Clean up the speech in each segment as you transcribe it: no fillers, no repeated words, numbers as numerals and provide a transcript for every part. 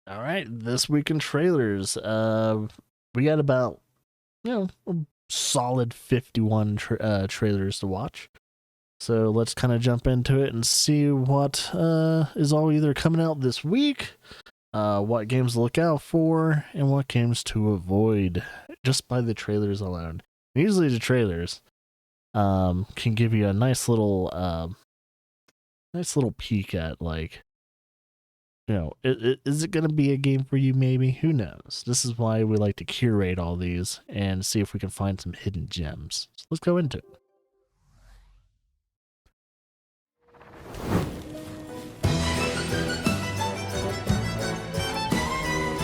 All right, this week in trailers, we got about a solid 51 trailers to watch. So let's kind of jump into it and see what is all either coming out this week, what games to look out for, and what games to avoid just by the trailers alone. Usually the trailers can give you a nice little peek at is it going to be a game for you? Maybe. Who knows? This is why we like to curate all these and see if we can find some hidden gems. So let's go into it.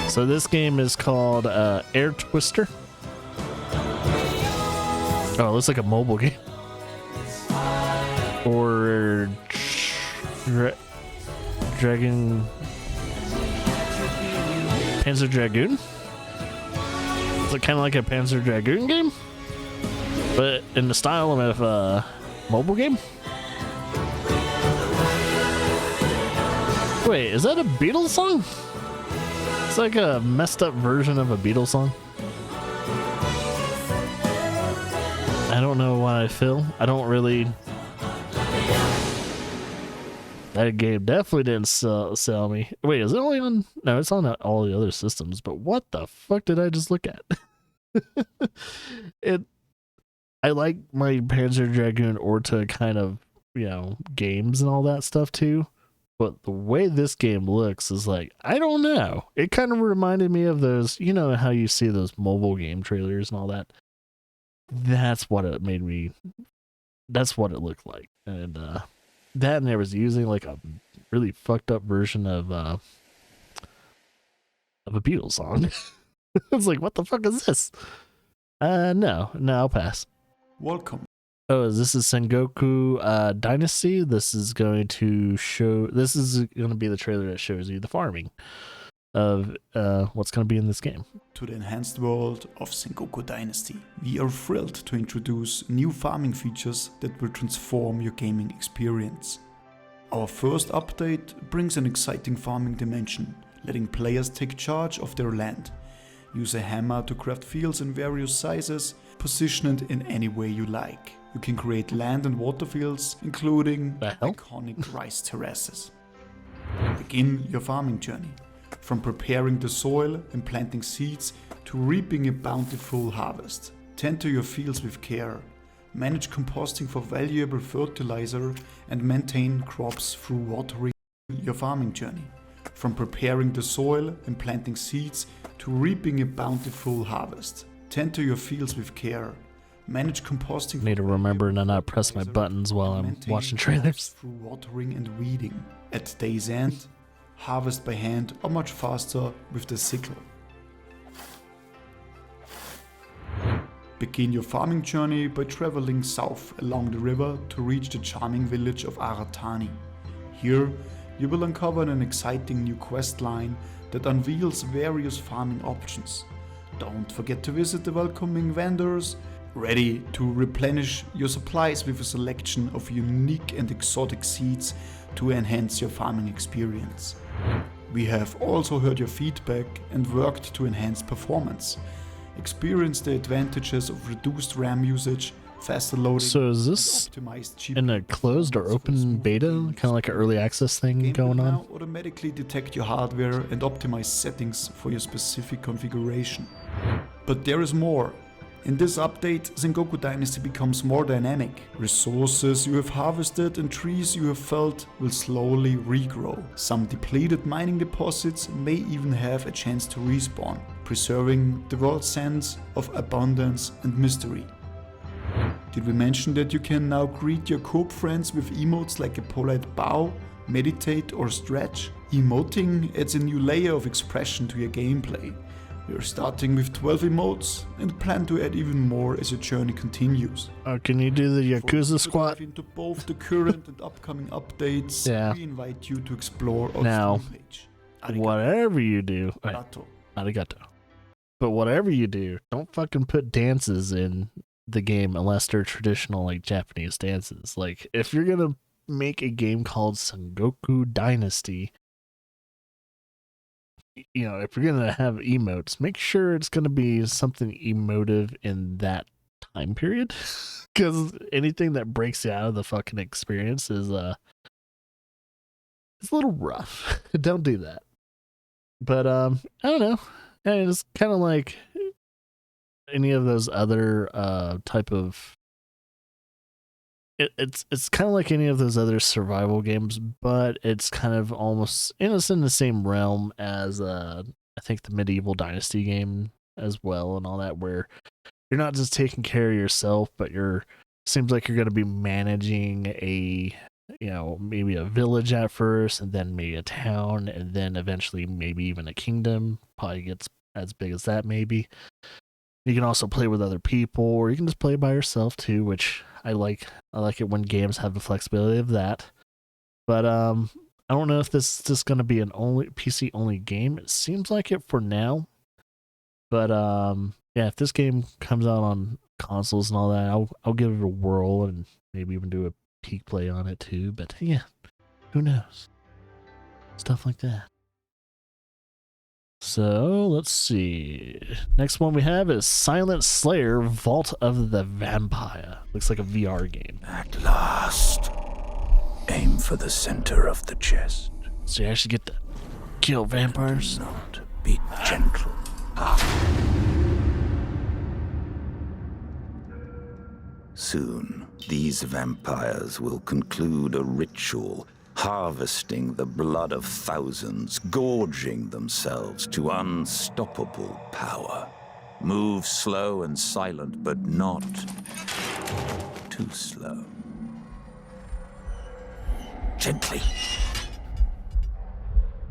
So this game is called Air Twister. Oh, it looks like a mobile game. Or Dragon Panzer Dragoon? Is it kind of like a Panzer Dragoon game? But in the style of a mobile game? Wait, is that a Beatles song? It's like a messed up version of a Beatles song. I don't know why I feel. I don't really... That game definitely didn't sell me. Wait, is it only on... No, it's on all the other systems, but what the fuck did I just look at? I like my Panzer Dragoon Orta kind of, games and all that stuff too. But the way this game looks is like, I don't know. It kind of reminded me of those, how you see those mobile game trailers and all that. That's what it made me... That's what it looked like. And, that, and I was using like a really fucked up version of a Beatles song. It's like, what the fuck is this? No, I'll pass. Welcome. Oh, this is Sengoku Dynasty. This is going to be the trailer that shows you the farming of what's going to be in this game. To the enhanced world of Sengoku Dynasty. We are thrilled to introduce new farming features that will transform your gaming experience. Our first update brings an exciting farming dimension, letting players take charge of their land. Use a hammer to craft fields in various sizes, position it in any way you like. You can create land and water fields, including iconic rice terraces. Begin your farming journey. From preparing the soil and planting seeds to reaping a bountiful harvest. Tend to your fields with care. Manage composting for valuable fertilizer and maintain crops through watering your farming journey. From preparing the soil and planting seeds to reaping a bountiful harvest. Tend to your fields with care. Manage composting. Need to remember to not press my buttons while I'm watching trailers. Through watering and weeding. At day's end, harvest by hand or much faster with the sickle. Begin your farming journey by traveling south along the river to reach the charming village of Aratani. Here, you will uncover an exciting new quest line that unveils various farming options. Don't forget to visit the welcoming vendors, ready to replenish your supplies with a selection of unique and exotic seeds to enhance your farming experience. We have also heard your feedback and worked to enhance performance. Experience the advantages of reduced RAM usage, faster loading. So is this in a closed or open beta, kind of like an early access thing going on? Now automatically detect your hardware and optimize settings for your specific configuration. But there is more. In this update, Sengoku Dynasty becomes more dynamic. Resources you have harvested and trees you have felled will slowly regrow. Some depleted mining deposits may even have a chance to respawn, preserving the world's sense of abundance and mystery. Did we mention that you can now greet your coop friends with emotes like a polite bow, meditate or stretch? Emoting adds a new layer of expression to your gameplay. We're starting with 12 emotes and plan to add even more as your journey continues. Can you do the Yakuza squat? Into both the current and upcoming updates, yeah. We invite you to explore our now, Steam page. Whatever you do, arigato. But whatever you do, don't fucking put dances in the game unless they're traditional like Japanese dances. Like if you're gonna make a game called Sengoku Dynasty, you know, if you're gonna have emotes, make sure it's gonna be something emotive in that time period. Because anything that breaks you out of the fucking experience is it's a little rough. Don't do that. But I don't know. And it's kind of like any of those other type of it's kind of like any of those other survival games, but it's kind of almost it's in the same realm as I think the medieval dynasty game as well and all that, where you're not just taking care of yourself, but seems like you're going to be managing a maybe a village at first, and then maybe a town, and then eventually maybe even a kingdom. Probably gets as big as that maybe. You can also play with other people, or you can just play by yourself too, which I like. I like it when games have the flexibility of that. But I don't know if this is just going to be an only PC only game. It seems like it for now. But yeah, if this game comes out on consoles and all that, I'll give it a whirl and maybe even do a peek play on it too. But yeah, who knows? Stuff like that. So let's see. Next one we have is Silent Slayer: Vault of the Vampire. Looks like a VR game. At last, aim for the center of the chest. So you actually get to kill vampires. Do not be gentle. Soon, these vampires will conclude a ritual, harvesting the blood of thousands, gorging themselves to unstoppable power. Move slow and silent, but not too slow. Gently.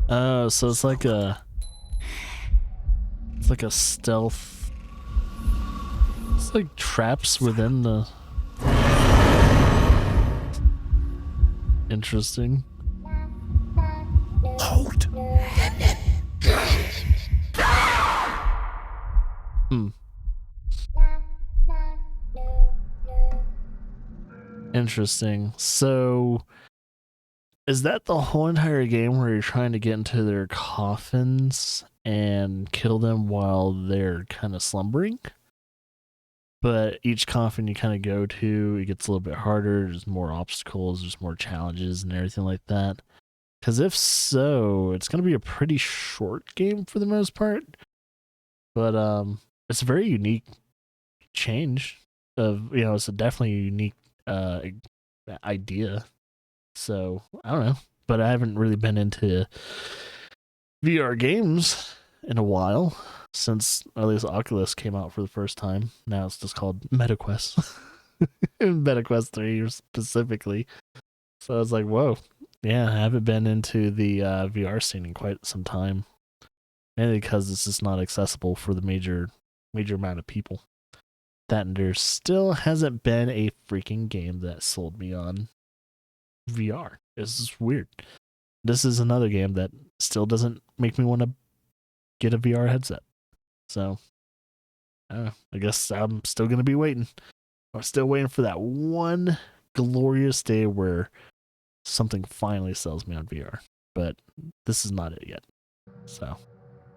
So it's like a stealth. It's like traps within the. Interesting. Hold. Interesting. So, is that the whole entire game where you're trying to get into their coffins and kill them while they're kind of slumbering? But each coffin you kind of go to, it gets a little bit harder. There's more obstacles, there's more challenges and everything like that. Because if so, it's going to be a pretty short game for the most part. But it's a very unique change of, it's a definitely unique idea. So, I don't know. But I haven't really been into VR games in a while. Since at least Oculus came out for the first time. Now it's just called MetaQuest. MetaQuest 3 specifically. So I was like, whoa. Yeah, I haven't been into the VR scene in quite some time. Mainly because it's just not accessible for the major amount of people. That and there still hasn't been a freaking game that sold me on VR. It's just weird. This is another game that still doesn't make me want to get a VR headset. So, I guess I'm still going to be waiting. I'm still waiting for that one glorious day where something finally sells me on VR. But this is not it yet. So,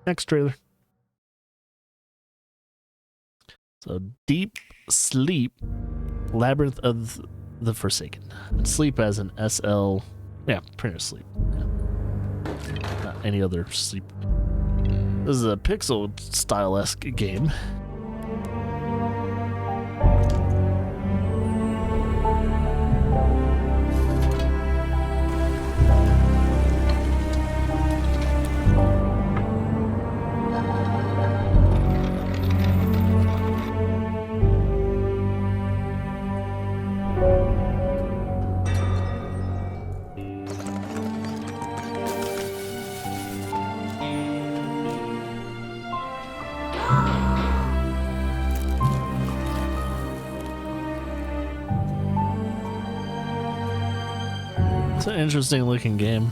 next trailer. So, Deep Sleep, Labyrinth of the Forsaken. And sleep as an SL, pretty much sleep. Yeah. Not any other sleep. This is a pixel style-esque game. It's an interesting looking game.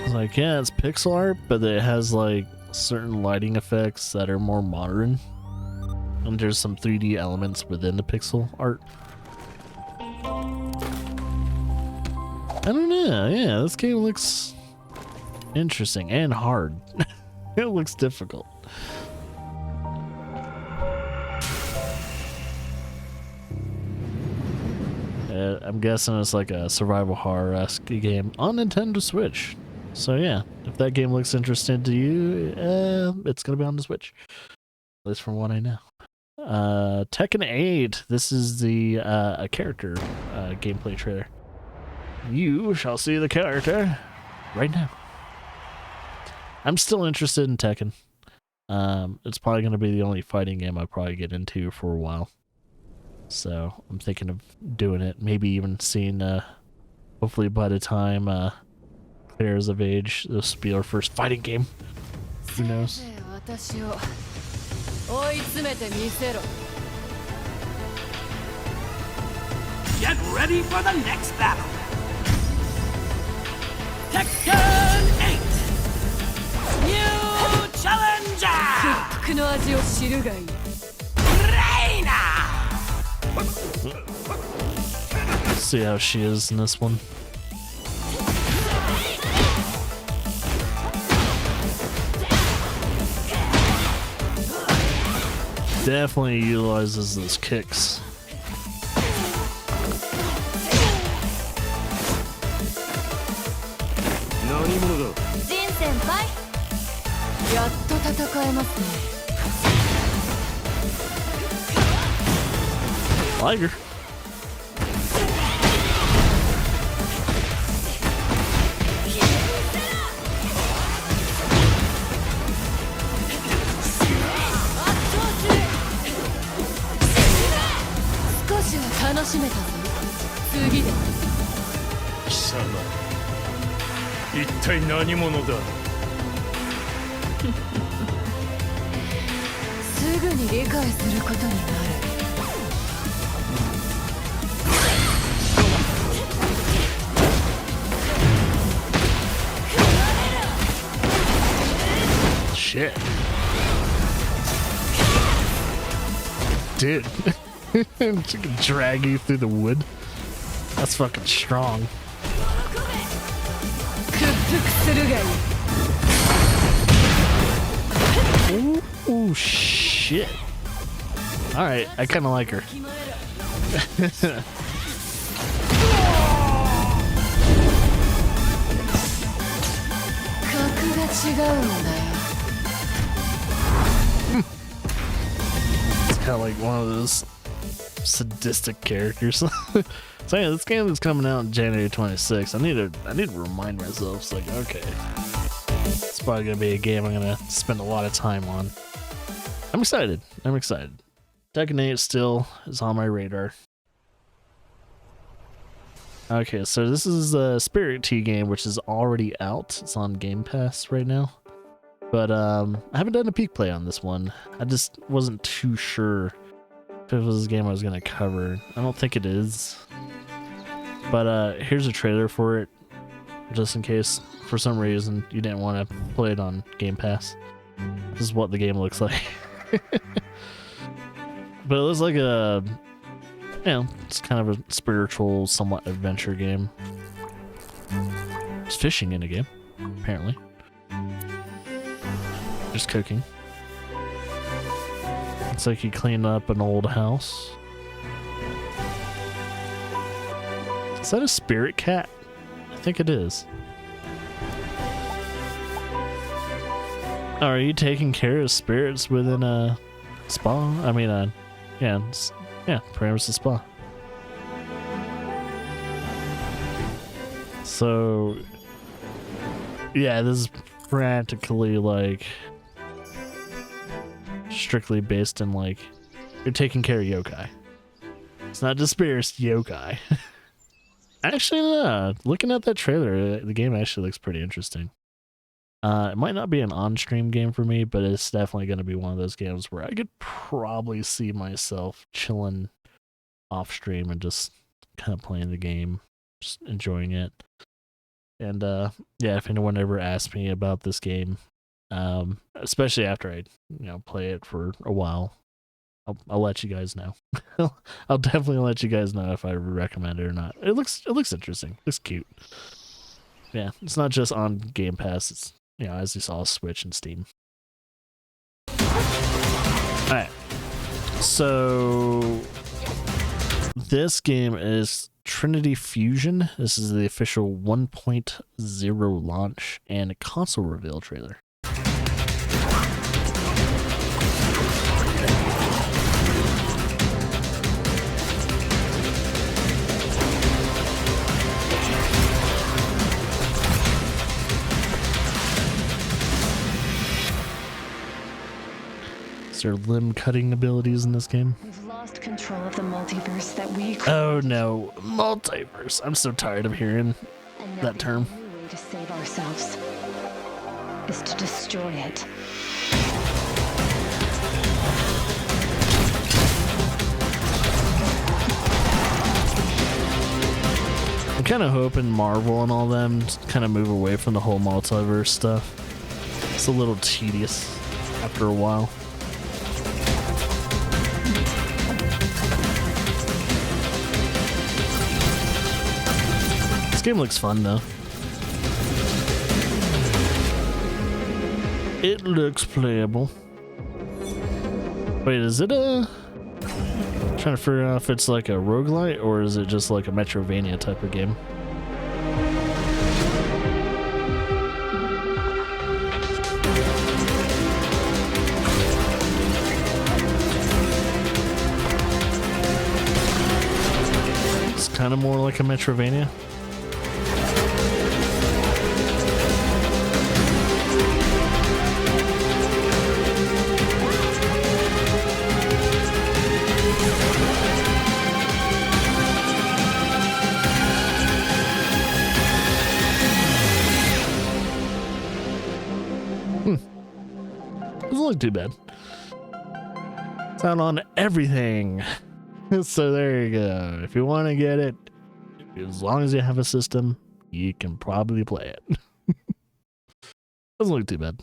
It's like, yeah, it's pixel art, but it has like certain lighting effects that are more modern. And there's some 3D elements within the pixel art. I don't know, yeah, this game looks Interesting and hard. It looks difficult. I'm guessing it's like a survival horror-esque game on Nintendo Switch. So yeah, if that game looks interesting to you, it's gonna be on the Switch. At least from what I know. Tekken 8. This is the a character gameplay trailer. You shall see the character right now. I'm still interested in Tekken. It's probably going to be the only fighting game I probably get into for a while. So I'm thinking of doing it. Maybe even seeing, hopefully by the time Claire is of age, this will be our first fighting game. Who knows? Get ready for the next battle. Tekken 8! New challenger! Reina! See how she is in this one. Definitely utilizes those kicks. Liger. Shit. Dude. She can drag you through the wood. That's fucking strong. Ooh, shit. Alright, I kinda like her. It's kind of like one of those sadistic characters. So yeah, this game is coming out on January 26th. I need to remind myself. It's like, okay, it's probably gonna be a game I'm gonna spend a lot of time on. I'm excited. Tekken 8 still is on my radar. Okay, so this is a Spirit Tea game, which is already out. It's on Game Pass right now. But I haven't done a peek play on this one. I just wasn't too sure if it was a game I was going to cover. I don't think it is. But here's a trailer for it, just in case for some reason you didn't want to play it on Game Pass. This is what the game looks like. But it looks like a, you know, it's kind of a spiritual, somewhat adventure game. There's fishing in a game, apparently. Just cooking. Looks like you cleaned up an old house. Is that a spirit cat? I think it is. Are you taking care of spirits within a spa? I mean, yeah, pretty much a spa. So, yeah, this is practically like strictly based in like you're taking care of yokai. It's not just spirits, yokai. Actually, no. Looking at that trailer, the game actually looks pretty interesting. It might not be an on-stream game for me, but it's definitely going to be one of those games where I could probably see myself chilling off-stream and just kind of playing the game, just enjoying it. And yeah, if anyone ever asks me about this game, especially after I play it for a while, I'll let you guys know. I'll definitely let you guys know if I recommend it or not. It looks interesting. It looks cute. yeah, it's not just on Game Pass. It's, you know, as you saw, Switch and Steam. All right, so this game is Trinity Fusion. This is the official 1.0 launch and console reveal trailer. Is there limb cutting abilities in this game? We've lost control of the multiverse that we created. Oh no, multiverse. I'm so tired of hearing And now that term. The only way to save ourselves is to destroy it. I'm kind of hoping Marvel and all them kind of move away from the whole multiverse stuff. It's a little tedious after a while. This game looks fun though. It looks playable. Wait, is it a... Trying to figure out if it's like a roguelite or is it just like a Metrovania type of game? It's kind of more like a Metrovania. Doesn't look too bad. It's out on everything. So there you go. If you want to get it, as long as you have a system, you can probably play it. Doesn't look too bad.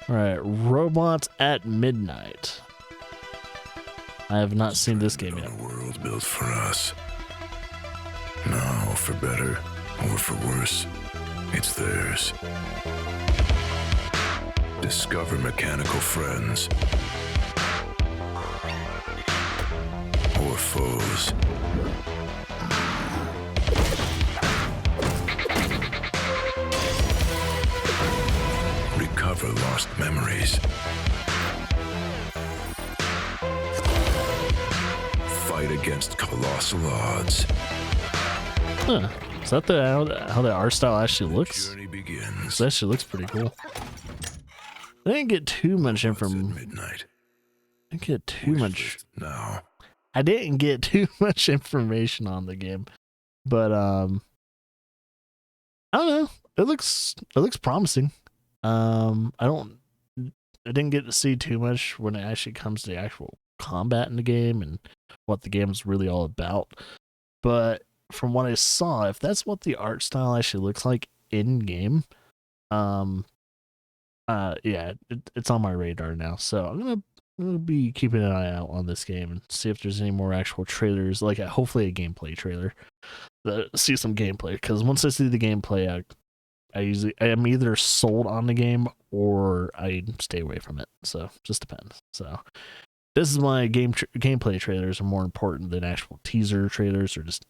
Alright, Robots at Midnight. I have not seen this game yet. A world built for us. No, for better or for worse, it's theirs. Discover mechanical friends or foes. Recover lost memories. Fight against colossal odds. Huh. Is that how the art style actually looks? Journey begins. That actually looks pretty cool. I didn't get too much information. Midnight. I didn't get too much. Now. I didn't get too much information on the game, but I don't know. It looks promising. I didn't get to see too much when it actually comes to the actual combat in the game and what the game is really all about. But from what I saw, if that's what the art style actually looks like in game, yeah, it's on my radar now. So I'm gonna be keeping an eye out on this game and see if there's any more actual trailers, like hopefully a gameplay trailer. See some gameplay, because once I see the gameplay, I am either sold on the game or I stay away from it. So just depends. So this is why gameplay trailers are more important than actual teaser trailers or just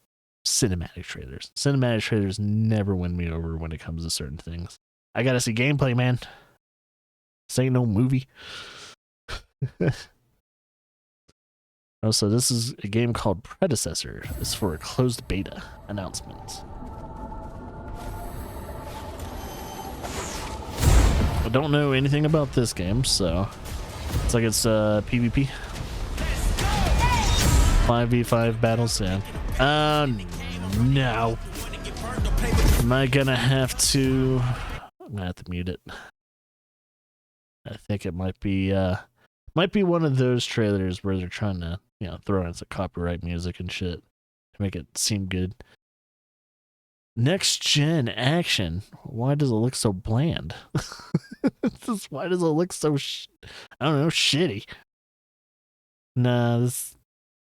cinematic trailers. Cinematic trailers never win me over when it comes to certain things. I gotta see gameplay, man. This ain't no movie. Also, this is a game called Predecessor. It's for a closed beta announcement. I don't know anything about this game, so it's like it's PvP. 5v5 battles, yeah. No. Am I gonna have to... I'm gonna have to mute it. I think it might be one of those trailers where they're trying to, throw in some copyright music and shit to make it seem good. Next gen action. Why does it look so bland? Why does it look so I don't know, shitty? Nah,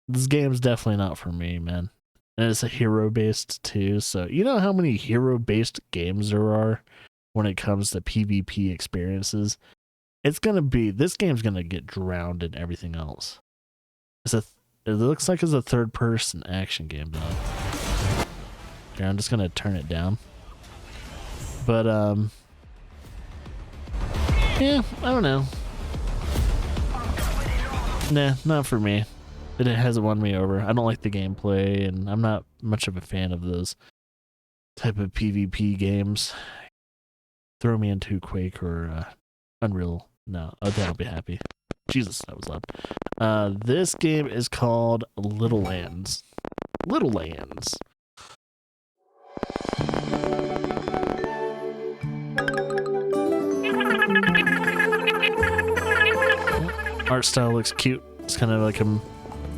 this game's definitely not for me, man. And it's a hero based too. So you know how many hero based games there are when it comes to PvP experiences? It's gonna be, this game's gonna get drowned in everything else. It looks like it's a third person action game though. Here, I'm just gonna turn it down. But yeah, I don't know. Nah, not for me. It hasn't won me over. I don't like the gameplay, and I'm not much of a fan of those type of PvP games. Throw me into Quake or Unreal. No, that'll be happy. Jesus, that was loud. This game is called Little Lands. Little Lands. Art style looks cute. It's kind of like a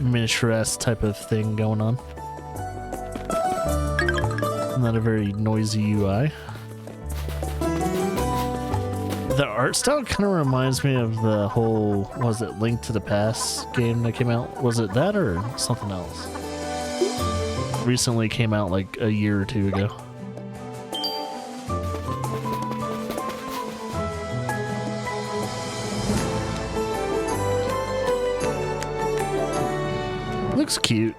miniature-esque type of thing going on. Not a very noisy UI. The art style kind of reminds me of the whole, was it Link to the Past game that came out? Was it that or something else? Recently came out like a year or two ago. Looks cute.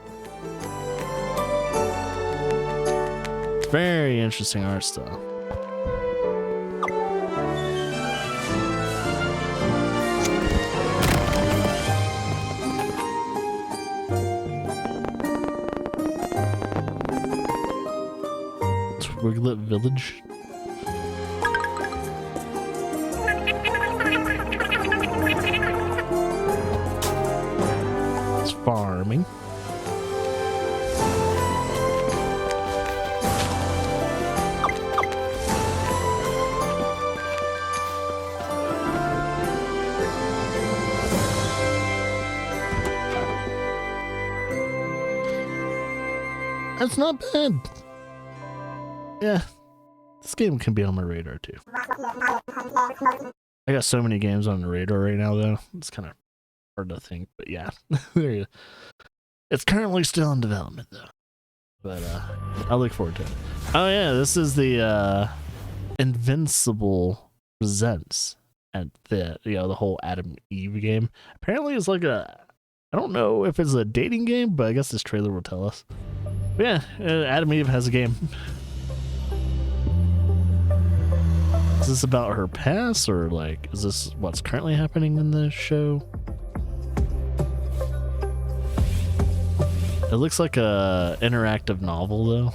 Very interesting art style. Twiglet Village. It's farming. That's not bad. Yeah, this game can be on my radar too. I got so many games on the radar right now though. It's kind of hard to think, but yeah. There you go. It's currently still in development though. But I look forward to it. Oh yeah, this is the Invincible Presents at the the whole Adam Eve game. Apparently it's like a, I don't know if it's a dating game, but I guess this trailer will tell us. But yeah, Adam Eve has a game. Is this about her past, or like, is this what's currently happening in the show? It looks like a interactive novel though.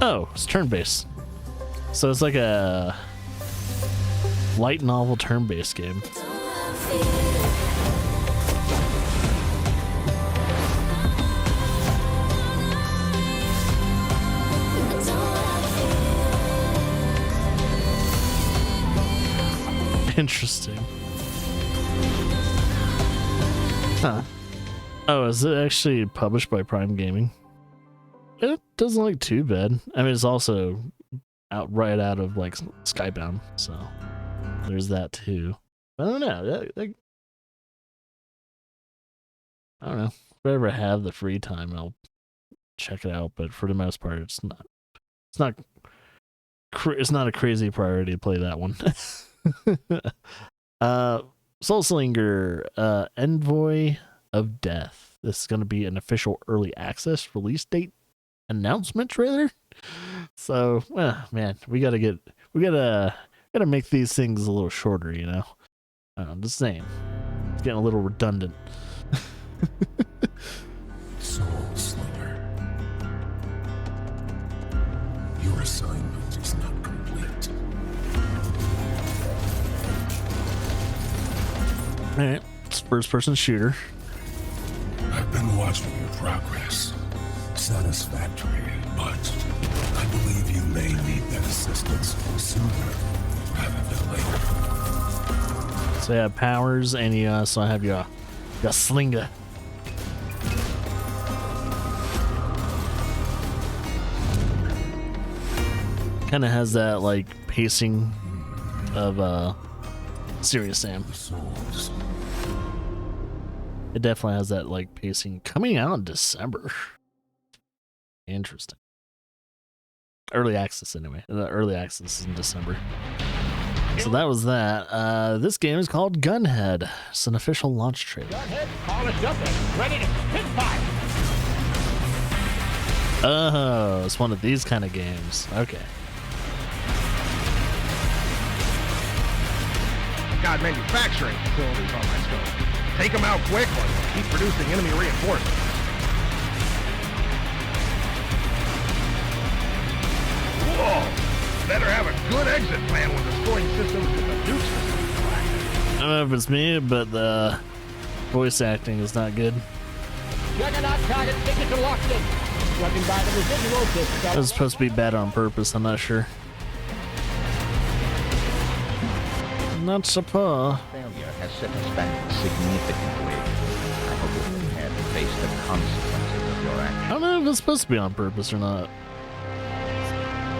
Oh, it's turn-based. So it's like a light novel turn-based game. Interesting. Huh. Oh, is it actually published by Prime Gaming? It doesn't look too bad. I mean, it's also right out of like Skybound, so there's that too. I don't know. I don't know. If I ever have the free time, I'll check it out. But for the most part, it's not a crazy priority to play that one. Soulslinger, Envoy of Death. This is going to be an official early access release date announcement trailer. So, man, we gotta make these things a little shorter, you know. I'm just saying, it's getting a little redundant. Soulslinger, your assignment is not complete. All right, it's first-person shooter. I've been watching your progress. Satisfactory, but I believe you may need that assistance sooner rather than later. So you have powers, and you also have your slinger. Kind of has that like pacing of Serious Sam. It definitely has that like pacing. Coming out in December. Interesting. Early access anyway. The early access is in December. So that was that. This game is called Gunhead. It's an official launch trailer. Gunhead, polished up and ready to hit fire. Oh, it's one of these kind of games. Okay. Got manufacturing facilities on my scope. Take them out quick or keep producing enemy reinforcements. Whoa! Better have a good exit plan when destroying systems with a nuke system. I don't know if it's me, but the voice acting is not good. Juggernaut target signature locked in. Judging by the residual It was supposed to be bad on purpose, I'm not sure. Not so poor. Failure has set us back significantly. I hope you're prepared to face the consequences of your I actions. don't know if it's supposed to be on purpose or not.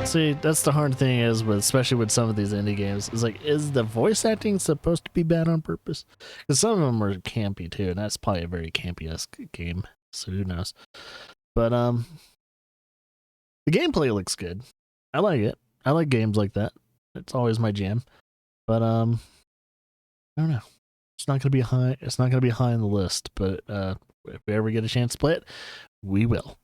See, that's the hard thing is, with especially with some of these indie games, is like, is the voice acting supposed to be bad on purpose? Because some of them are campy too, and that's probably a very campy-esque game. So who knows? But the gameplay looks good. I like it. I like games like that. It's always my jam. But I don't know. It's not gonna be high. It's not gonna be high on the list. But if we ever get a chance to play it, we will.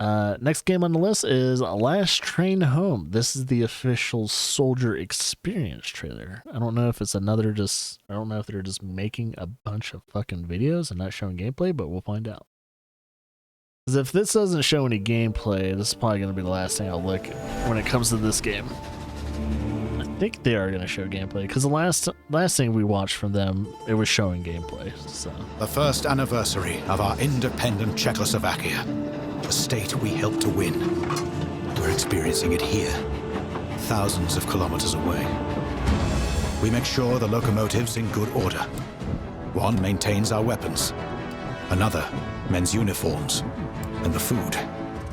Next game on the list is Last Train Home. This is the official Soldier Experience trailer. I don't know if it's another just. I don't know if they're just making a bunch of fucking videos and not showing gameplay, but we'll find out. Because if this doesn't show any gameplay, this is probably gonna be the last thing I'll look at when it comes to this game. I think they are going to show gameplay, because the last thing we watched from them, it was showing gameplay. So The first anniversary of our independent Czechoslovakia, a state we helped to win. We're experiencing it here, thousands of kilometers away. We make sure the locomotive's in good order. One maintains our weapons, another men's uniforms, and the food.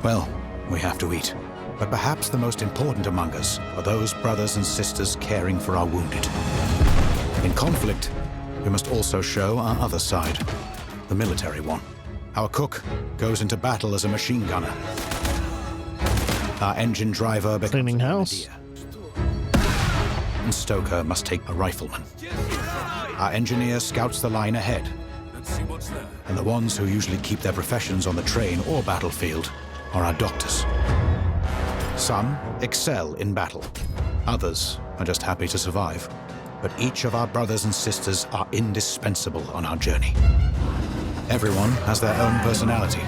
Well, we have to eat. But perhaps the most important among us are those brothers and sisters caring for our wounded. In conflict, we must also show our other side, the military one. Our cook goes into battle as a machine gunner. Our engine driver becomes Cleaning a house. grenadier. And stoker must take a rifleman. Our engineer scouts the line ahead. And the ones who usually keep their professions on the train or battlefield are our doctors. Some excel in battle. Others are just happy to survive. But each of our brothers and sisters are indispensable on our journey. Everyone has their own personality,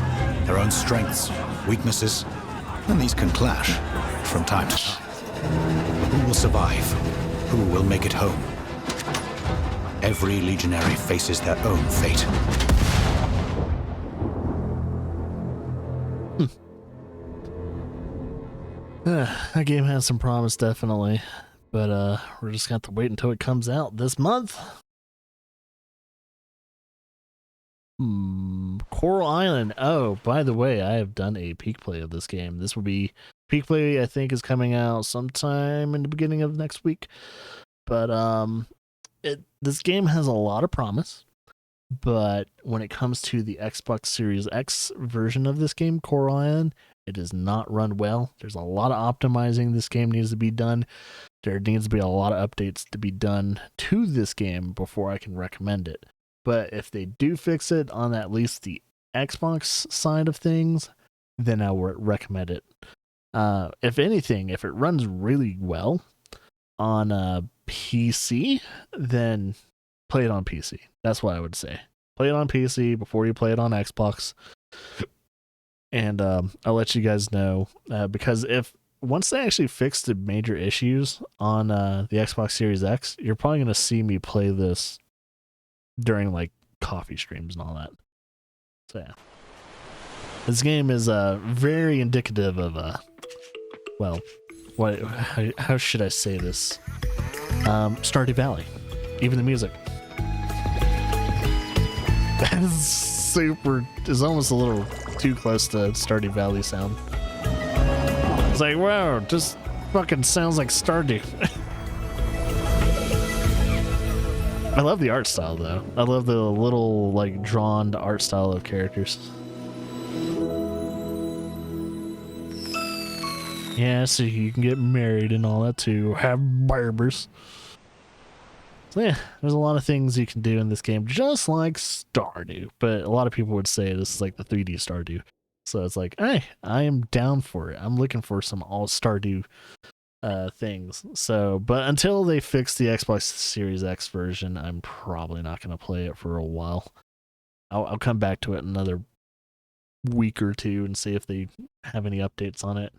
their own strengths, weaknesses, and these can clash from time to time. Who will survive? Who will make it home? Every legionary faces their own fate. that game has some promise, definitely. But we're just going to have to wait until it comes out this month. Coral Island. Oh, by the way, I have done a peek play of this game. This will be peek play, I think, is coming out sometime in the beginning of next week. But this game has a lot of promise. But when it comes to the Xbox Series X version of this game, Coral Island, it does not run well. There's a lot of optimizing this game needs to be done. There needs to be a lot of updates to be done to this game before I can recommend it. But if they do fix it on at least the Xbox side of things, then I would recommend it. If anything, if it runs really well on PC, then play it on PC. That's what I would say. Play it on PC before you play it on Xbox. And I'll let you guys know, because once they actually fix the major issues on the Xbox Series X, you're probably going to see me play this during like coffee streams and all that. So yeah, this game is very indicative of well, how should I say this? Stardew Valley, even the music. That is super. Is almost a little too close to Stardew Valley sound. It's like, wow, just fucking sounds like Stardew. I love the art style though. I love the little like drawn art style of characters. Yeah, so you can get married and all that too. Have barbers. So yeah, there's a lot of things you can do in this game, just like Stardew. But a lot of people would say this is like the 3D Stardew. So it's like, hey, I am down for it. I'm looking for some all Stardew things. So, but until they fix the Xbox Series X version, I'm probably not going to play it for a while. I'll come back to it in another week or two and see if they have any updates on it.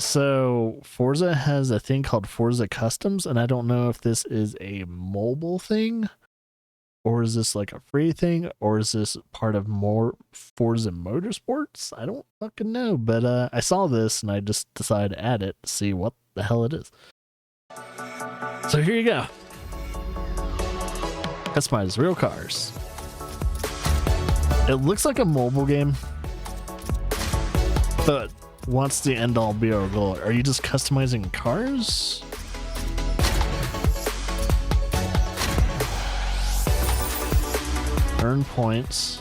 So Forza has a thing called Forza Customs, and I don't know if this is a mobile thing, or is this like a free thing, or is this part of more Forza Motorsports? I don't fucking know, but I saw this and I just decided to add it to see what the hell it is. So here you go. Customize real cars. It looks like a mobile game, but what's the end all be all goal? Are you just customizing cars? Earn points.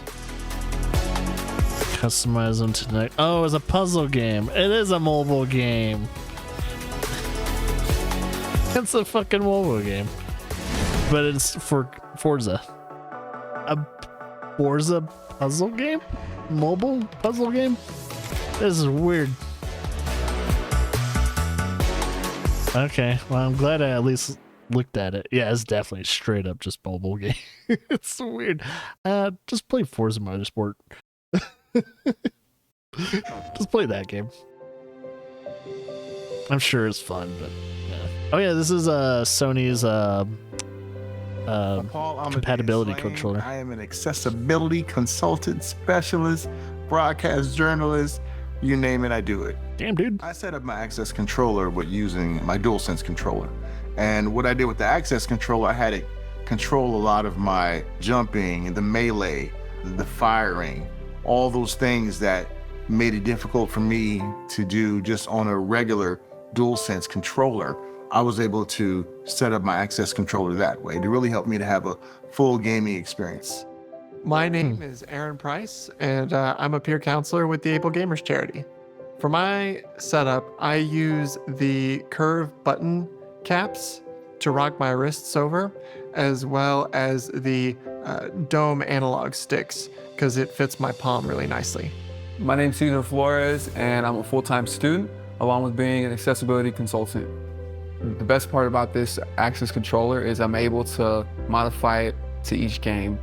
Customize them to next. Oh, it's a puzzle game. It is a mobile game. It's a fucking mobile game. But it's for Forza. A Forza puzzle game? Mobile puzzle game? This is weird. Okay, well, I'm glad I at least looked at it. Yeah, it's definitely straight up just mobile game. It's so weird. Just play Forza Motorsport. Just play that game. I'm sure it's fun, but yeah. Oh yeah, this is Sony's compatibility controller. I am an accessibility consultant, specialist, broadcast journalist, you name it, I do it. Damn, dude. I set up my access controller with using my DualSense controller. And what I did with the access controller, I had it control a lot of my jumping, the melee, the firing, all those things that made it difficult for me to do just on a regular DualSense controller. I was able to set up my access controller that way to really help me to have a full gaming experience. My name is Aaron Price, and I'm a peer counselor with the Able Gamers charity. For my setup, I use the curve button caps to rock my wrists over, as well as the dome analog sticks, because it fits my palm really nicely. My name's Cesar Flores, and I'm a full-time student, along with being an accessibility consultant. The best part about this access controller is I'm able to modify it to each game.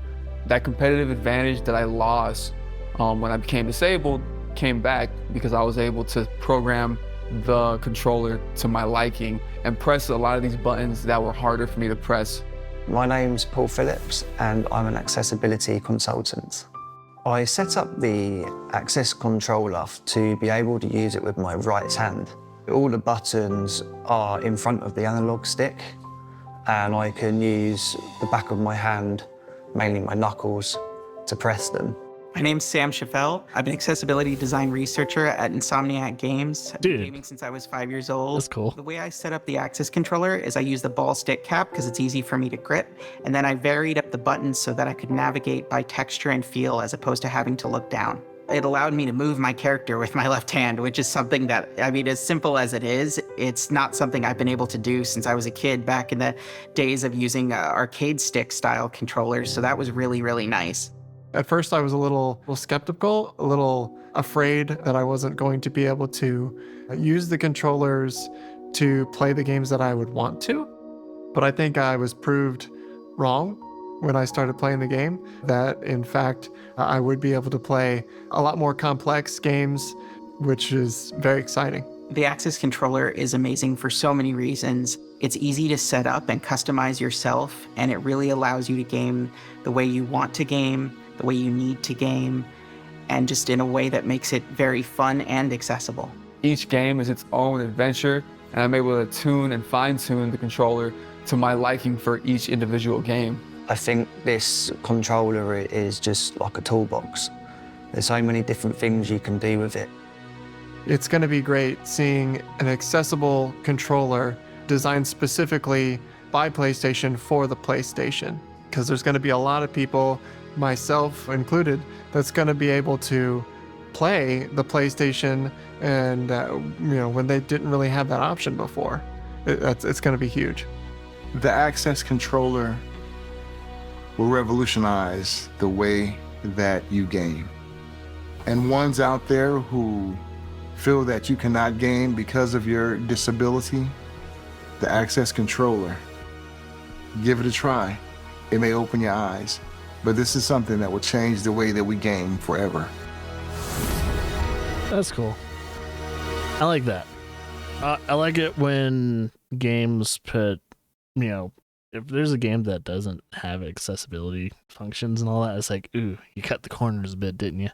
That competitive advantage that I lost when I became disabled came back because I was able to program the controller to my liking and press a lot of these buttons that were harder for me to press. My name's Paul Phillips, and I'm an accessibility consultant. I set up the access controller to be able to use it with my right hand. All the buttons are in front of the analog stick, and I can use the back of my hand, mainly my knuckles, to press them. My name's Sam Chaffel. I'm an accessibility design researcher at Insomniac Games. I've been gaming since I was 5 years old. That's cool. The way I set up the access controller is I use the ball stick cap because it's easy for me to grip, and then I varied up the buttons so that I could navigate by texture and feel as opposed to having to look down. It allowed me to move my character with my left hand, which is something that, I mean, as simple as it is, it's not something I've been able to do since I was a kid back in the days of using arcade stick style controllers. So that was really, really nice. At first I was a little skeptical, a little afraid that I wasn't going to be able to use the controllers to play the games that I would want to. But I think I was proved wrong when I started playing the game, that in fact, I would be able to play a lot more complex games, which is very exciting. The Access controller is amazing for so many reasons. It's easy to set up and customize yourself, and it really allows you to game the way you want to game, the way you need to game, and just in a way that makes it very fun and accessible. Each game is its own adventure, and I'm able to tune and fine-tune the controller to my liking for each individual game. I think this controller is just like a toolbox. There's so many different things you can do with it. It's going to be great seeing an accessible controller designed specifically by PlayStation for the PlayStation, because there's going to be a lot of people, myself included, that's going to be able to play the PlayStation and when they didn't really have that option before. It's going to be huge. The Access controller will revolutionize the way that you game. And ones out there who feel that you cannot game because of your disability, the Access controller, give it a try. It may open your eyes, but this is something that will change the way that we game forever. That's cool. I like that. I like it when games put, if there's a game that doesn't have accessibility functions and all that, it's like, ooh, you cut the corners a bit, didn't you?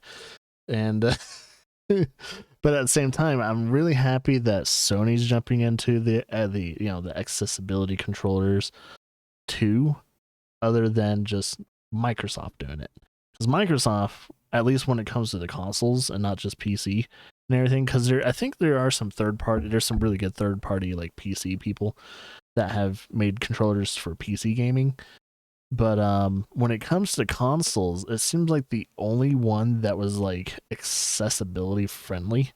And but at the same time, I'm really happy that Sony's jumping into the accessibility controllers too, other than just Microsoft doing it. Because Microsoft, at least when it comes to the consoles and not just PC and everything, because I think there are some there's some really good third party like PC people that have made controllers for PC gaming. But when it comes to consoles, it seems like the only one that was like accessibility friendly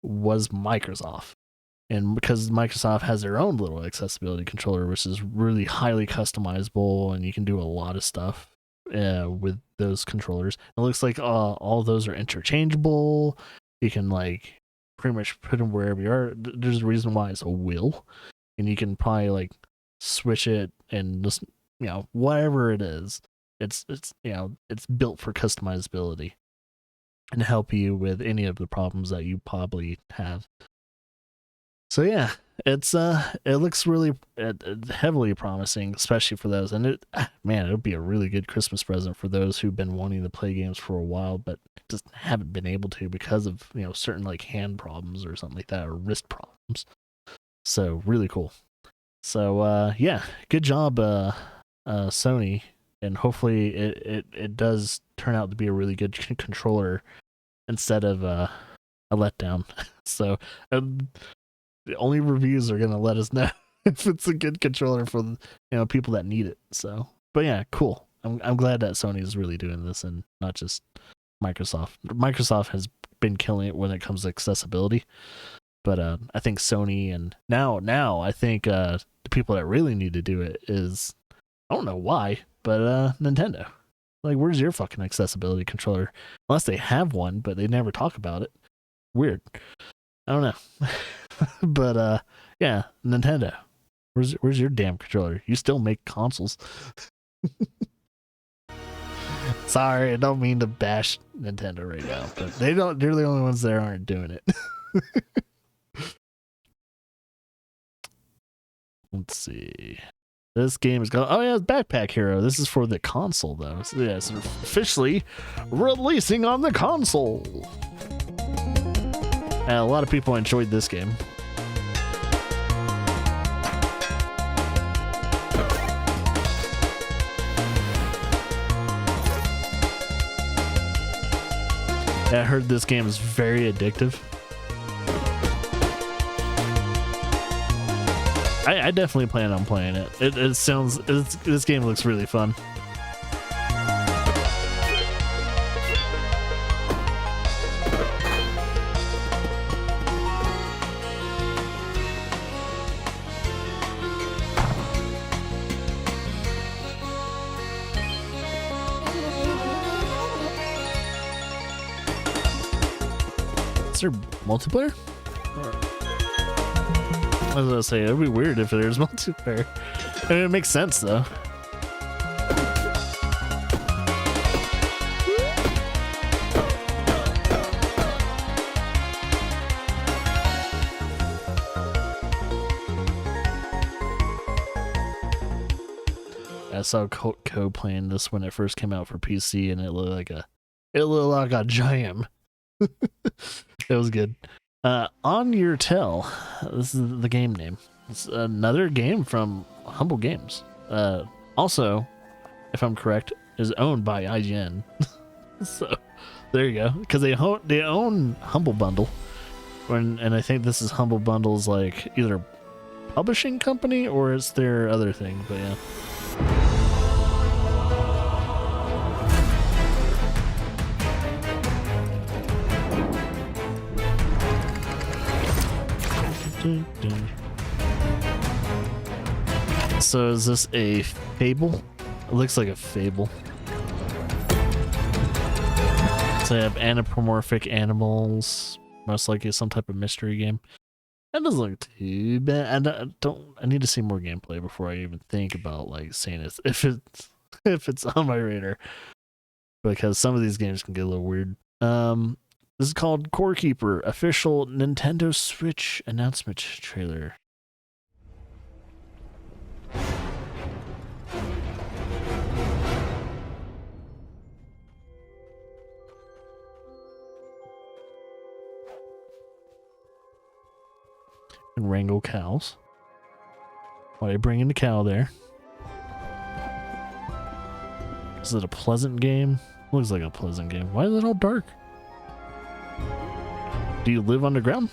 was Microsoft. And because Microsoft has their own little accessibility controller, which is really highly customizable, and you can do a lot of stuff with those controllers. It looks like all those are interchangeable. You can like pretty much put them wherever you are. There's a reason why it's a wheel, and you can probably like switch it and just whatever it is. It's built for customizability and help you with any of the problems that you probably have. So yeah, it looks really heavily promising, especially for those. And it would be a really good Christmas present for those who've been wanting to play games for a while, but just haven't been able to because of certain like hand problems or something like that, or wrist problems. So really cool. So yeah, good job, Sony, and hopefully it does turn out to be a really good controller instead of a letdown. So. The only reviews are gonna let us know if it's a good controller for people that need it. So, but yeah, cool. I'm glad that Sony is really doing this and not just Microsoft. Microsoft has been killing it when it comes to accessibility, but I think Sony and now I think the people that really need to do it is, I don't know why, but Nintendo. Like, where's your fucking accessibility controller? Unless they have one, but they never talk about it. Weird. I don't know. But yeah, Nintendo. Where's your damn controller? You still make consoles. Sorry, I don't mean to bash Nintendo right now, but they're the only ones that aren't doing it. Let's see. This game is called, it's Backpack Hero. This is for the console though. So yeah, it's officially releasing on the console. And a lot of people enjoyed this game. I heard this game is very addictive. I definitely plan on playing it. This game looks really fun. Is there multiplayer? I was gonna say, it'd be weird if there's multiplayer. I mean, it makes sense though. I saw Co playing this when it first came out for PC, and it looked like a jam. It was good. On Your Tell, this is the game name. It's another game from Humble Games. Also, if I'm correct, is owned by IGN. So there you go. Because they own Humble Bundle, And I think this is Humble Bundle's like either publishing company or it's their other thing, but yeah. So is this a Fable? It looks like a Fable. So they have anthropomorphic animals, most likely some type of mystery game. That doesn't look too bad. I need to see more gameplay before I even think about like saying it if it's on my radar, because some of these games can get a little weird. This is called Core Keeper, official Nintendo Switch announcement trailer. And wrangle cows. Why are you bringing the cow there? Is it a pleasant game? Looks like a pleasant game. Why is it all dark? Do you live underground?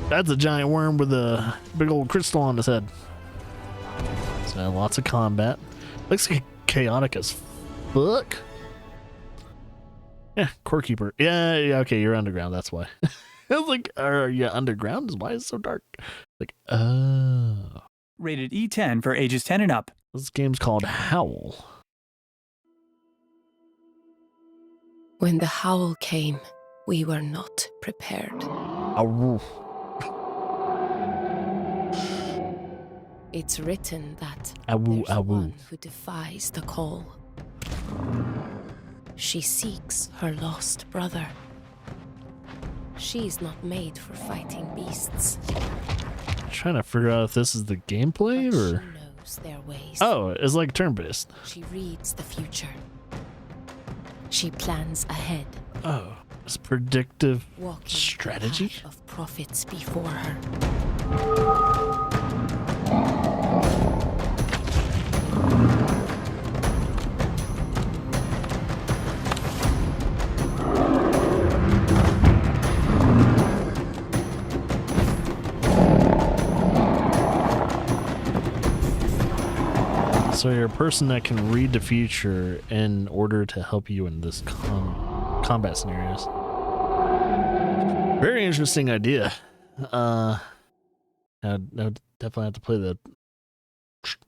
That's a giant worm with a big old crystal on his head. So lots of combat. Looks like chaotic as fuck. Yeah, Core Keeper. Yeah, okay, you're underground, that's why. I was like, are you underground? Why is it so dark? Like, oh. Rated E10 for ages 10 and up. This game's called Howl. When the howl came, we were not prepared. Ow. It's written that Awu, there's awu. one who defies the call. She seeks her lost brother. She's not made for fighting beasts. I'm trying to figure out if this is the gameplay or... She knows their ways. Oh, it's like turn-based. She reads the future. She plans ahead. Oh, it's predictive Walking strategy? the path of prophets before her. So you're a person that can read the future in order to help you in this combat scenarios. Very interesting idea. I'd definitely have to play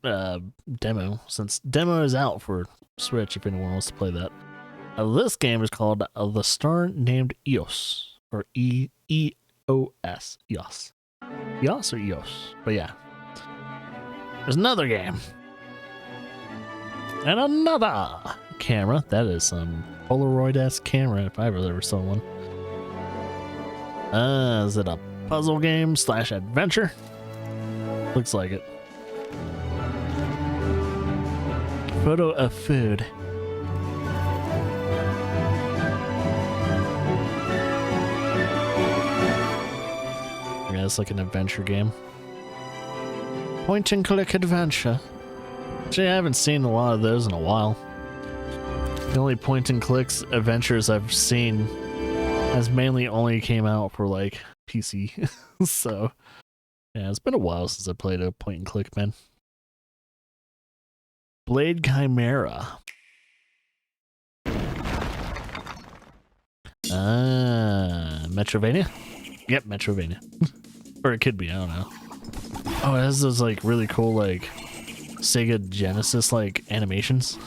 the demo, since demo is out for Switch if anyone wants to play that. This game is called The Star Named Eos, or E-O-S. Eos. Eos or Eos? But yeah. There's another game. And another camera. That is some Polaroid-esque camera if I've ever saw one. Is it a puzzle game / adventure? Looks like it. Photo of food. Yeah, it's like an adventure game. Point and click adventure. Actually, I haven't seen a lot of those in a while. The only point and clicks adventures I've seen has mainly only came out for like PC. So yeah, it's been a while since I played a point and click, man. Blade Chimera. Metrovania? Yep, Metrovania. Or it could be, I don't know. Oh, it has those like really cool like Sega Genesis like animations.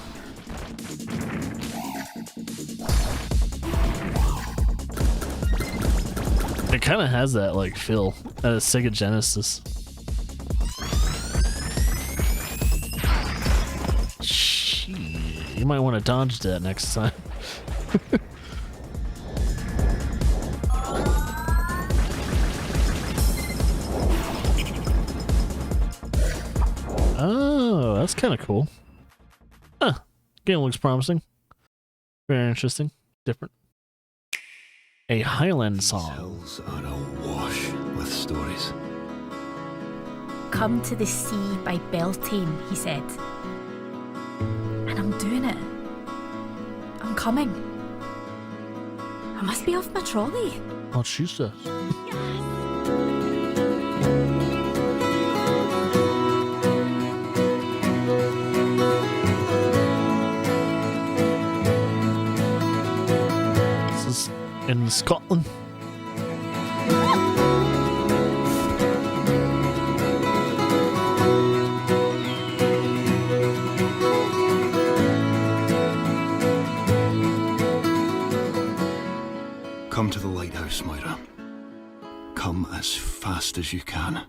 It kind of has that like feel at a Sega Genesis. Shit, you might want to dodge that next time. Oh, that's kind of cool. Huh. Game looks promising. Very interesting. Different. A Highland song. Hills are awash with stories. Come to the sea by Beltane, he said. And I'm doing it. I'm coming. I must be off my trolley. What she says. This is in Scotland. Come to the lighthouse, Moira. Come as fast as you can.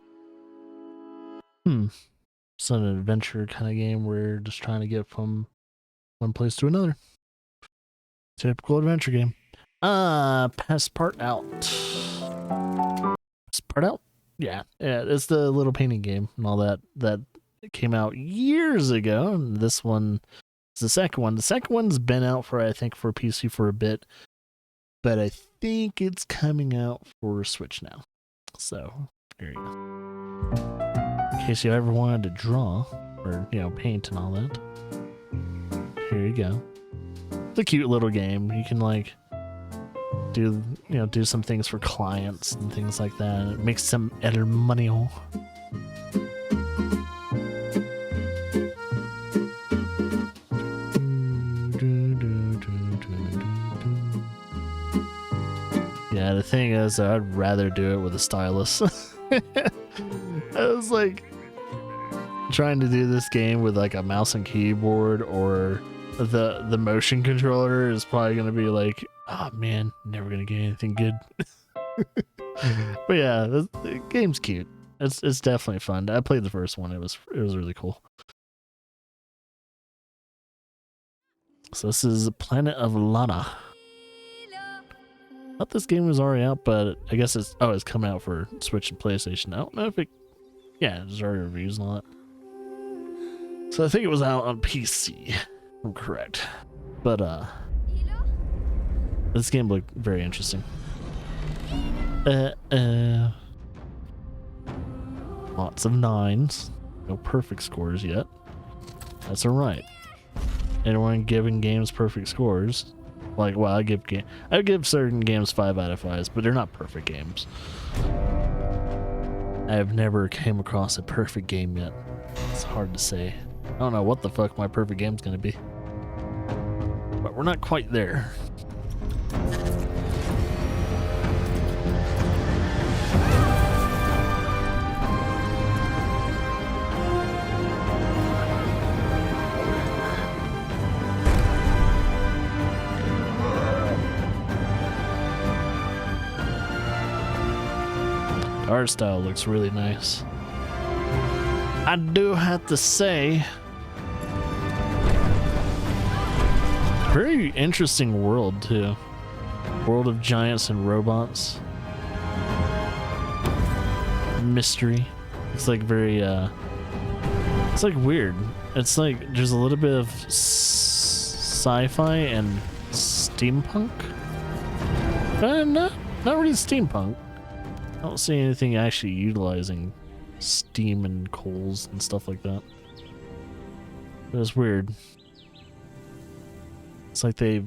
It's an adventure kind of game where you're just trying to get from one place to another. Typical adventure game. Passport out. Passport out? Yeah, it's the little painting game and all that came out years ago. And this one is the second one. The second one's been out for, I think, for PC for a bit. But I think it's coming out for Switch now. So, there you go. In case you ever wanted to draw or, paint and all that. Here you go. It's a cute little game. You can do some things for clients and things like that. It makes some el money. Yeah, the thing is, I'd rather do it with a stylus. I was trying to do this game with a mouse and keyboard, or the motion controller is probably gonna be oh man, never gonna get anything good. But yeah, the game's cute. It's definitely fun. I played the first one. It was really cool. So this is Planet of Lana. I thought this game was already out, but I guess it's coming out for Switch and PlayStation. I don't know if there's already reviews and all that. So I think it was out on PC, if I'm correct. But this game looked very interesting. Lots of 9s. No perfect scores yet. That's alright. Anyone giving games perfect scores? I give certain games 5 out of 5s, but they're not perfect games. I have never came across a perfect game yet. It's hard to say. I don't know what the fuck my perfect game's gonna be. But we're not quite there. Art style looks really nice. I do have to say, very interesting world too. World of giants and robots. Mystery. It's very it's weird. It's there's a little bit of sci-fi and steampunk. Not really steampunk. I don't see anything actually utilizing steam and coals and stuff like that. But it's weird. It's it's a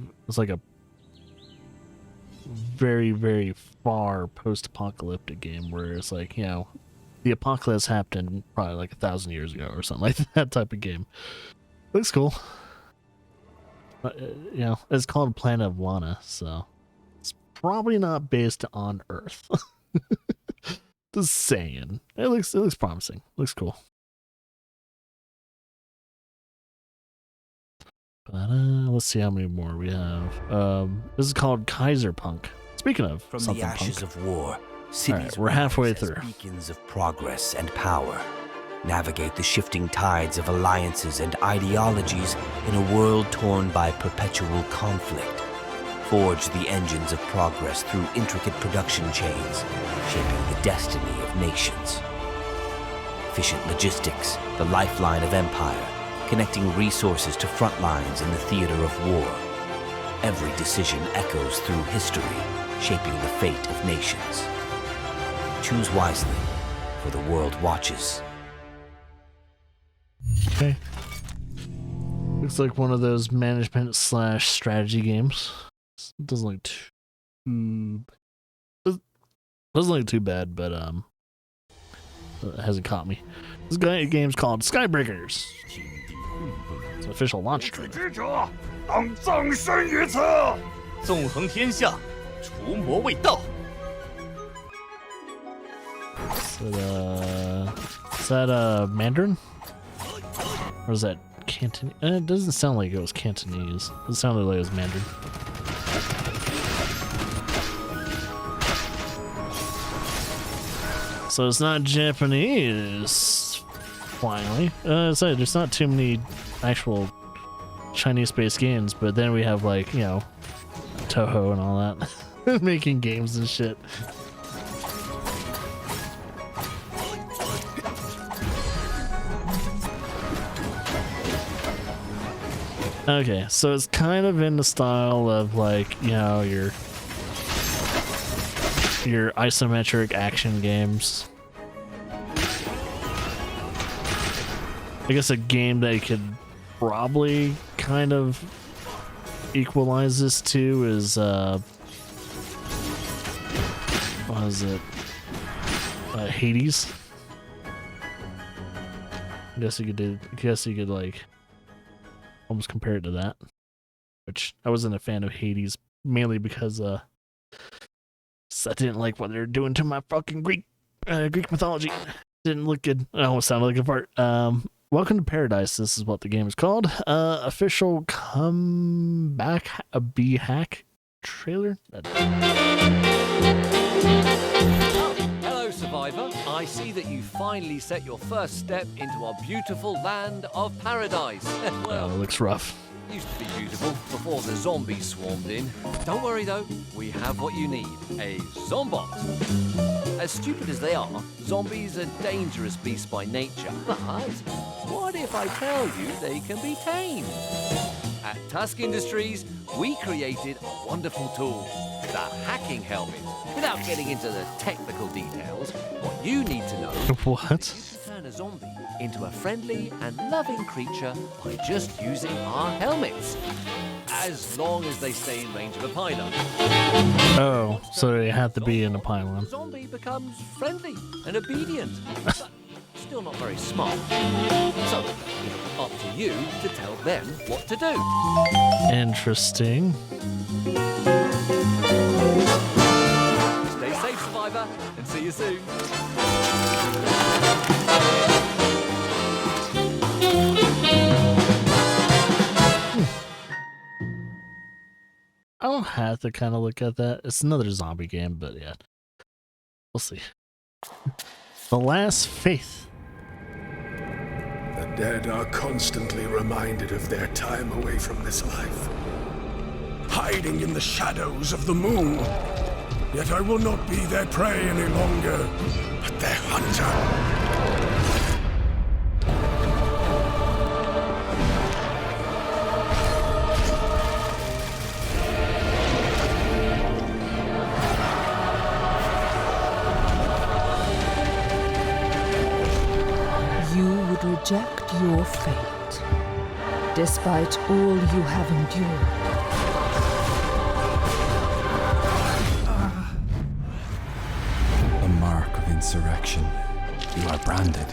very, very far post-apocalyptic game where it's the apocalypse happened probably 1,000 years ago or something like that type of game. Looks cool. It's called Planet of Lana, so it's probably not based on Earth. Just saying. It looks promising. Looks cool. But let's see how many more we have. This is called Kaiserpunk. Speaking of from the ashes of war, cities we're halfway through. Beacons of progress and power. Navigate the shifting tides of alliances and ideologies in a world torn by perpetual conflict. Forge the engines of progress through intricate production chains, shaping the destiny of nations. Efficient logistics, the lifeline of empire, connecting resources to front lines in the theater of war. Every decision echoes through history, shaping the fate of nations. Choose wisely, for the world watches. Okay. Looks like one of those management/strategy games. It doesn't look too Doesn't look too bad, but it hasn't caught me. This game's called Skybreakers. It's an official launch trailer. 纵横天下，除魔卫道。 Is that Mandarin? Or is that Cantonese? It doesn't sound like it was Cantonese. It sounded like it was Mandarin. So it's not Japanese, finally. So there's not too many actual Chinese-based games, but then we have, like, you know, Toho and all that making games and shit. Okay, so it's kind of in the style of, like, you know, your isometric action games. I guess a game that you could probably kind of equalize this to is what is it? Hades. I guess you could like almost compare it to that. Which I wasn't a fan of Hades, mainly because I didn't like what they're doing to my fucking Greek mythology. Didn't look good. I almost sounded like a fart. Welcome to Paradise. This is what the game is called. Official comeback a B hack trailer. Hello, Survivor. I see that you finally set your first step into our beautiful land of paradise. Well, it looks rough. Used to be beautiful before the zombies swarmed in. Don't worry though, we have what you need, a Zombot. As stupid as they are, zombies are dangerous beasts by nature. But what if I tell you they can be tamed? At Tusk Industries, we created a wonderful tool, the hacking helmet. Without getting into the technical details, what you need to know what? is you can turn a zombie into a friendly and loving creature by just using our helmets. As long as they stay in range of a pylon. Oh, so they have to be in a pylon. The zombie becomes friendly and obedient, but still not very smart. So, up to you to tell them what to do. Interesting. Stay safe, Survivor, and see you soon. I'll have to kind of look at that. It's another zombie game, but yeah. We'll see. The Last Faith. The dead are constantly reminded of their time away from this life, hiding in the shadows of the moon. Yet I will not be their prey any longer, but their hunter. Reject your fate, despite all you have endured. A mark of insurrection. You are branded.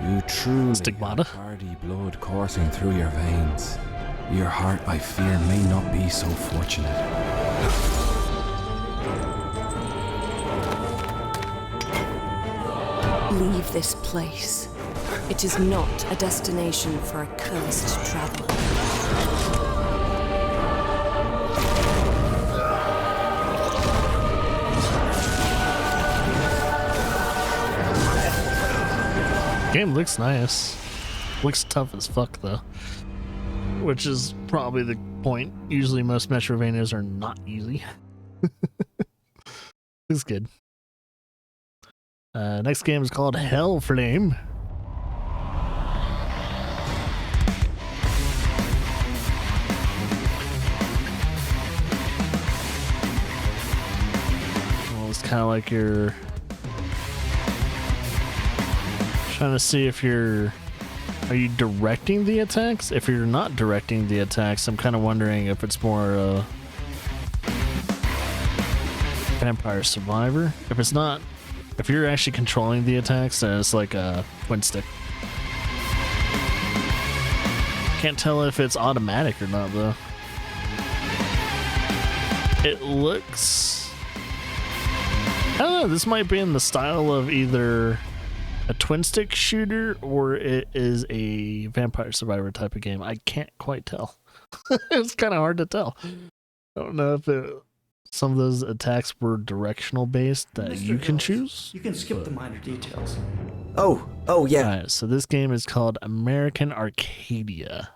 You truly Stigmata. have hardy blood coursing through your veins. Your heart, I fear, may not be so fortunate. Leave this place. It is not a destination for a cursed traveler. Game looks nice. Looks tough as fuck though. Which is probably the point. Usually most Metrovanias are not easy. Looks good. Next game is called Hellflame. Kind of like you're trying to see if are you directing the attacks? If you're not directing the attacks, I'm kind of wondering if it's more Vampire Survivor. If it's not, if you're actually controlling the attacks, then it's like a twin stick. Can't tell if it's automatic or not though. It looks, I don't know, this might be in the style of either a twin stick shooter or it is a Vampire Survivor type of game. I can't quite tell. It's kind of hard to tell. I don't know if some of those attacks were directional based that you can choose. You can skip the minor details. Oh yeah. Alright, so this game is called American Arcadia.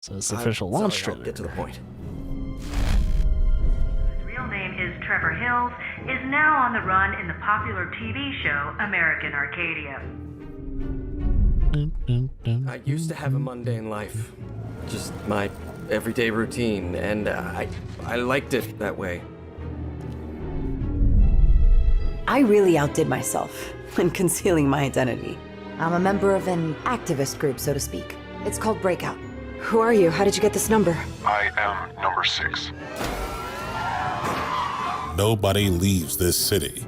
So it's the official launch trailer. Get to the point. His real name is Trevor Hills, is now on the run in the popular TV show American Arcadia. I used to have a mundane life. Just my everyday routine, and I liked it that way. I really outdid myself in concealing my identity. I'm a member of an activist group, so to speak. It's called Breakout. Who are you? How did you get this number? I am number 6. Nobody leaves this city.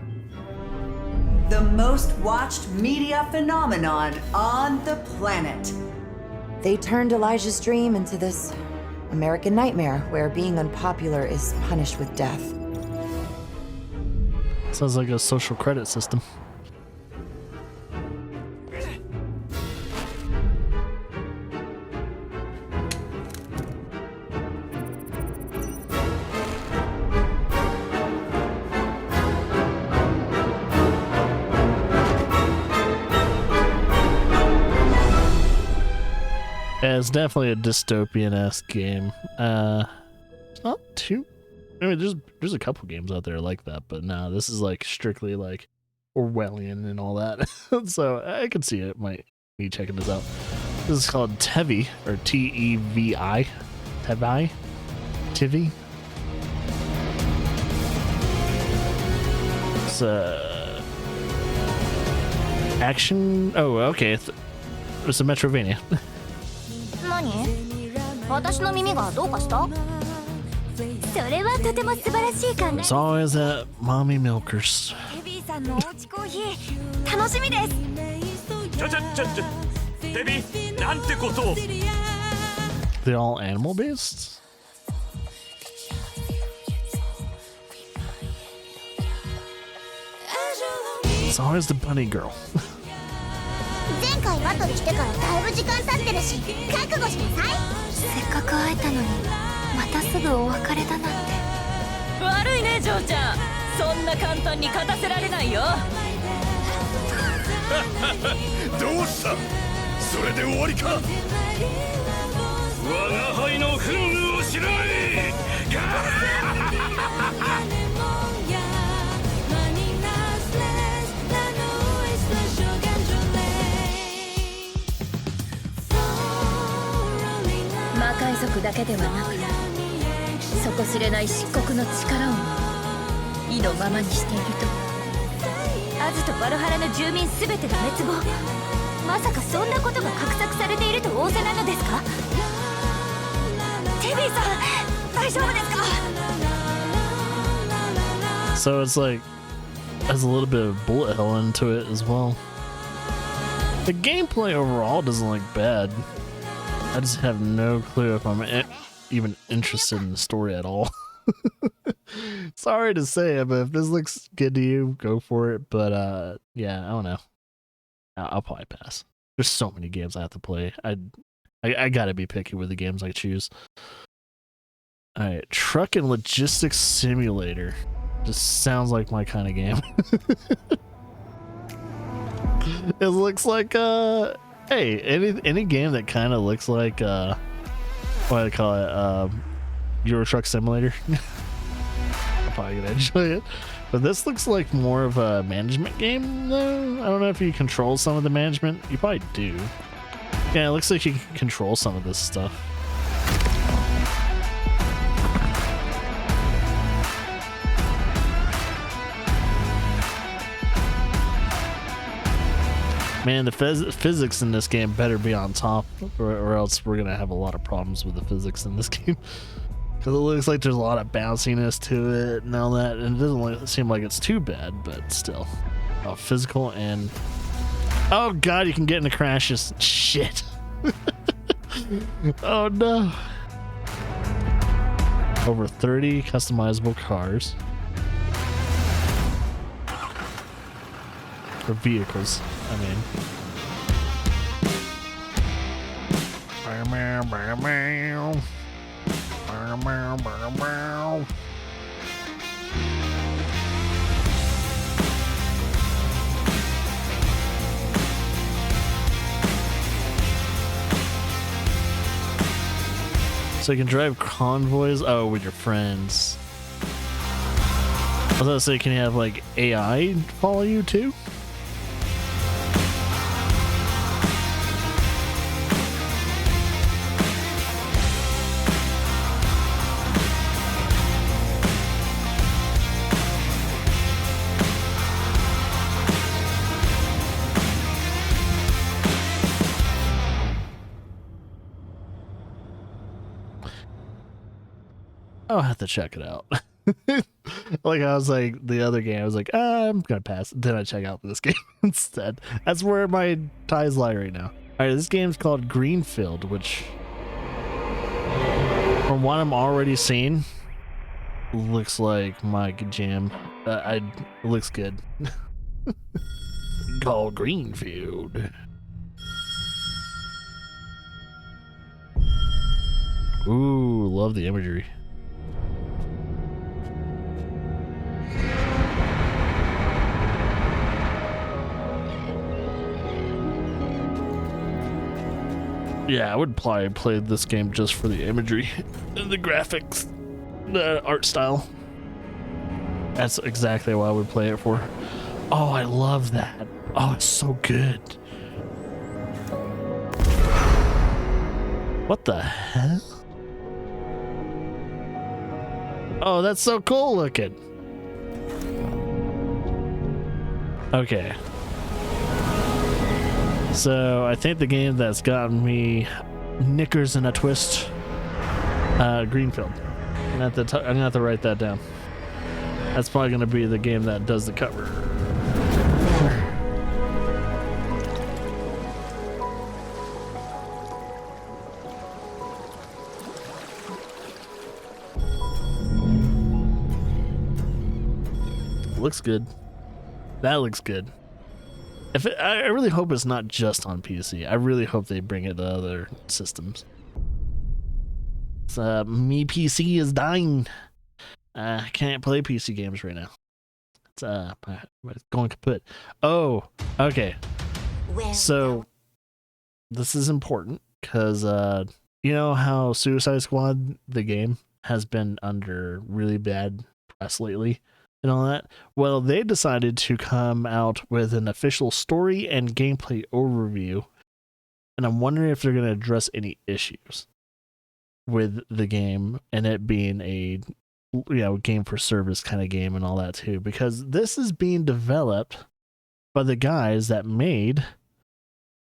The most watched media phenomenon on the planet. They turned Elijah's dream into this American nightmare where being unpopular is punished with death. Sounds like a social credit system. Yeah, it's definitely a dystopian-esque game. It's not too. I mean, there's a couple games out there like that, but no, this is like strictly like Orwellian and all that. So I can see it. Might be checking this out. This is called Tevi or Tevi. Tevi. It's action. Oh, okay. It's a Metrovania. 何？私の耳がどうかした？それはとても素晴らしい考え。It's always that mommy milkers. テビーさんのおうちコーヒー楽しみです。テビー、なんてことを。They're all animal based? It's always the bunny girl. 前回バトルしてからだいぶ時間経ってるし、覚悟しなさい。せっかく会えたのに、またすぐお別れだなんて。悪いね、ジョーちゃん。そんな簡単に勝たせられないよ。どうした？それで終わりか？我が輩の憤怒をしない！魔海賊だけではなく、底知れない漆黒の力を意のままにしていると、アズとバルハラの住民すべてが滅亡。まさかそんなことが画策されていると仰せなのですか？テビーさん、大丈夫ですか？ So it's like has a little bit of bullet hell into it as well. The gameplay overall doesn't look bad. I just have no clue if I'm even interested in the story at all. Sorry to say it, but if this looks good to you, go for it. But yeah, I don't know. I'll probably pass. There's so many games I have to play. I gotta be picky with the games I choose. Alright, Truck and Logistics Simulator. Just sounds like my kind of game. It looks like hey, any game that kind of looks like what do I call it, Euro Truck Simulator. I'm probably gonna enjoy it. But this looks like more of a management game though. I don't know if you control some of the management. You probably do. Yeah, it looks like you can control some of this stuff. Man, the physics in this game better be on top, or else we're gonna have a lot of problems with the physics in this game. Because it looks like there's a lot of bounciness to it and all that, and it doesn't seem like it's too bad, but still. Oh, physical and... Oh god, you can get into crashes. Shit. Oh no. Over 30 customizable cars. Or vehicles, I mean. So you can drive convoys. Oh, with your friends. I was gonna say, can you have like AI follow you too? I'll have to check it out. Like I was like the other game, I was like, I'm gonna pass. Then I check out this game instead. That's where my ties lie right now. All right, this game's called Greenfield, which, from what I'm already seeing, looks like my jam. It looks good. Called Greenfield. Ooh, love the imagery. Yeah, I would probably play this game just for the imagery, the graphics, the art style. That's exactly what I would play it for. Oh, I love that. Oh, it's so good. What the hell? Oh, that's so cool looking. Okay. So I think the game that's gotten me knickers in a twist, Greenfield. I'm gonna have to write that down. That's probably gonna be the game that does the cover. Looks good. That looks good. I really hope it's not just on PC. I really hope they bring it to other systems. Me PC is dying. I can't play PC games right now. It's going kaput. Oh, okay. So this is important because you know how Suicide Squad, the game, has been under really bad press lately and all that. Well, they decided to come out with an official story and gameplay overview, and I'm wondering if they're going to address any issues with the game and it being a game for service kind of game and all that too, because this is being developed by the guys that made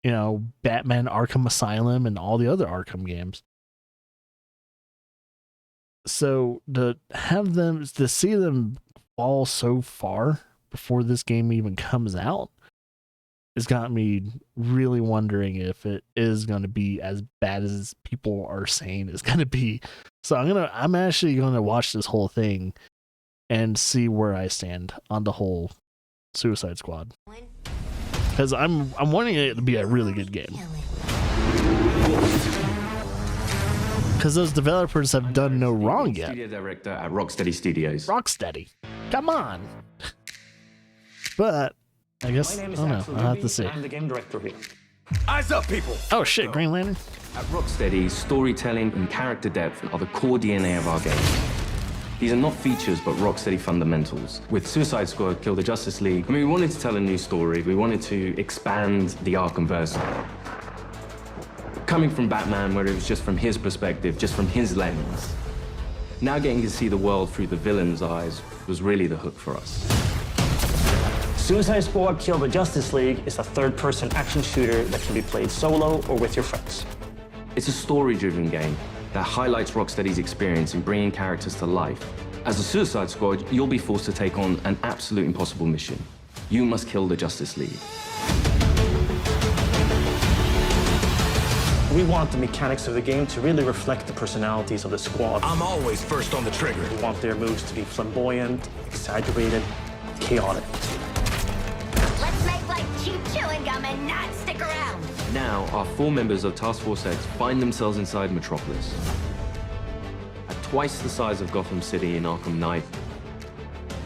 Batman Arkham Asylum and all the other Arkham games. So to see them fall so far before this game even comes out has got me really wondering if it is going to be as bad as people are saying it's going to be. So I'm actually going to watch this whole thing and see where I stand on the whole Suicide Squad, because I'm wanting it to be a really good game, because those developers have done no wrong yet. Studio director at Rocksteady Studios. Rocksteady, come on. But I guess, I don't know, I'll have to see. I'm the game director here. Eyes up, people! Oh shit, Green Lantern. At Rocksteady, storytelling and character depth are the core DNA of our games. These are not features, but Rocksteady fundamentals. With Suicide Squad, Kill the Justice League, we wanted to tell a new story. We wanted to expand the Arkhamverse. Coming from Batman, where it was just from his perspective, just from his lens. Now getting to see the world through the villain's eyes was really the hook for us. Suicide Squad Kill the Justice League is a third-person action shooter that can be played solo or with your friends. It's a story-driven game. that highlights Rocksteady's experience in bringing characters to life. As a Suicide Squad, you'll be forced to take on an absolute impossible mission. You must kill the Justice League. We want the mechanics of the game to really reflect the personalities of the squad. I'm always first on the trigger. We want their moves to be flamboyant, exaggerated, chaotic. Let's make like cheap chewing gum and not stick around. Now, our 4 members of Task Force X find themselves inside Metropolis. At twice the size of Gotham City in Arkham Knight,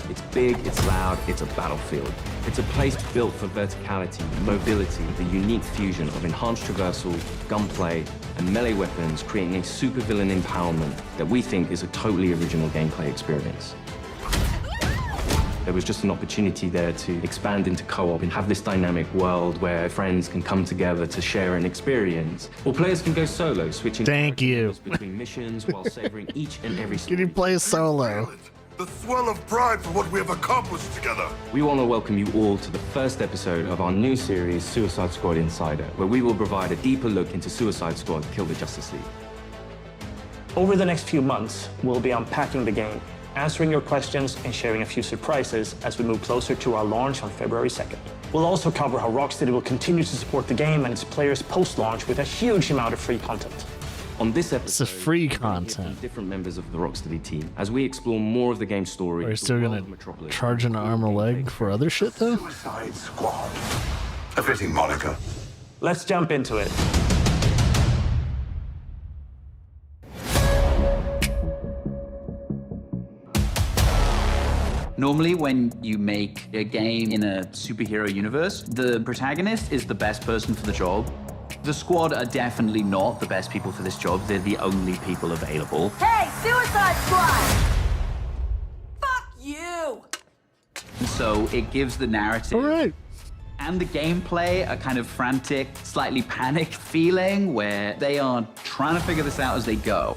it's big, it's loud, it's a battlefield. It's a place built for verticality, mobility, the unique fusion of enhanced traversal, gunplay, and melee weapons, creating a supervillain empowerment that we think is a totally original gameplay experience. There was just an opportunity there to expand into co-op and have this dynamic world where friends can come together to share an experience. Or players can go solo, switching between missions while savoring each and every story. Can you play solo? The swell of pride for what we have accomplished together. We want to welcome you all to the first episode of our new series, Suicide Squad Insider, where we will provide a deeper look into Suicide Squad Kill the Justice League. Over the next few months, we'll be unpacking the game, answering your questions, and sharing a few surprises as we move closer to our launch on February 2nd. We'll also cover how Rocksteady will continue to support the game and its players post-launch with a huge amount of free content. On this episode, it's a free content. Different members of the Rocksteady team as we explore more of the game's story. Are you still gonna charge an arm or leg for other shit though? Suicide Squad. A fitting moniker. Let's jump into it. Normally, when you make a game in a superhero universe, the protagonist is the best person for the job. The squad are definitely not the best people for this job. They're the only people available. Hey, Suicide Squad! Fuck you! And so it gives the narrative and the gameplay a kind of frantic, slightly panicked feeling where they are trying to figure this out as they go.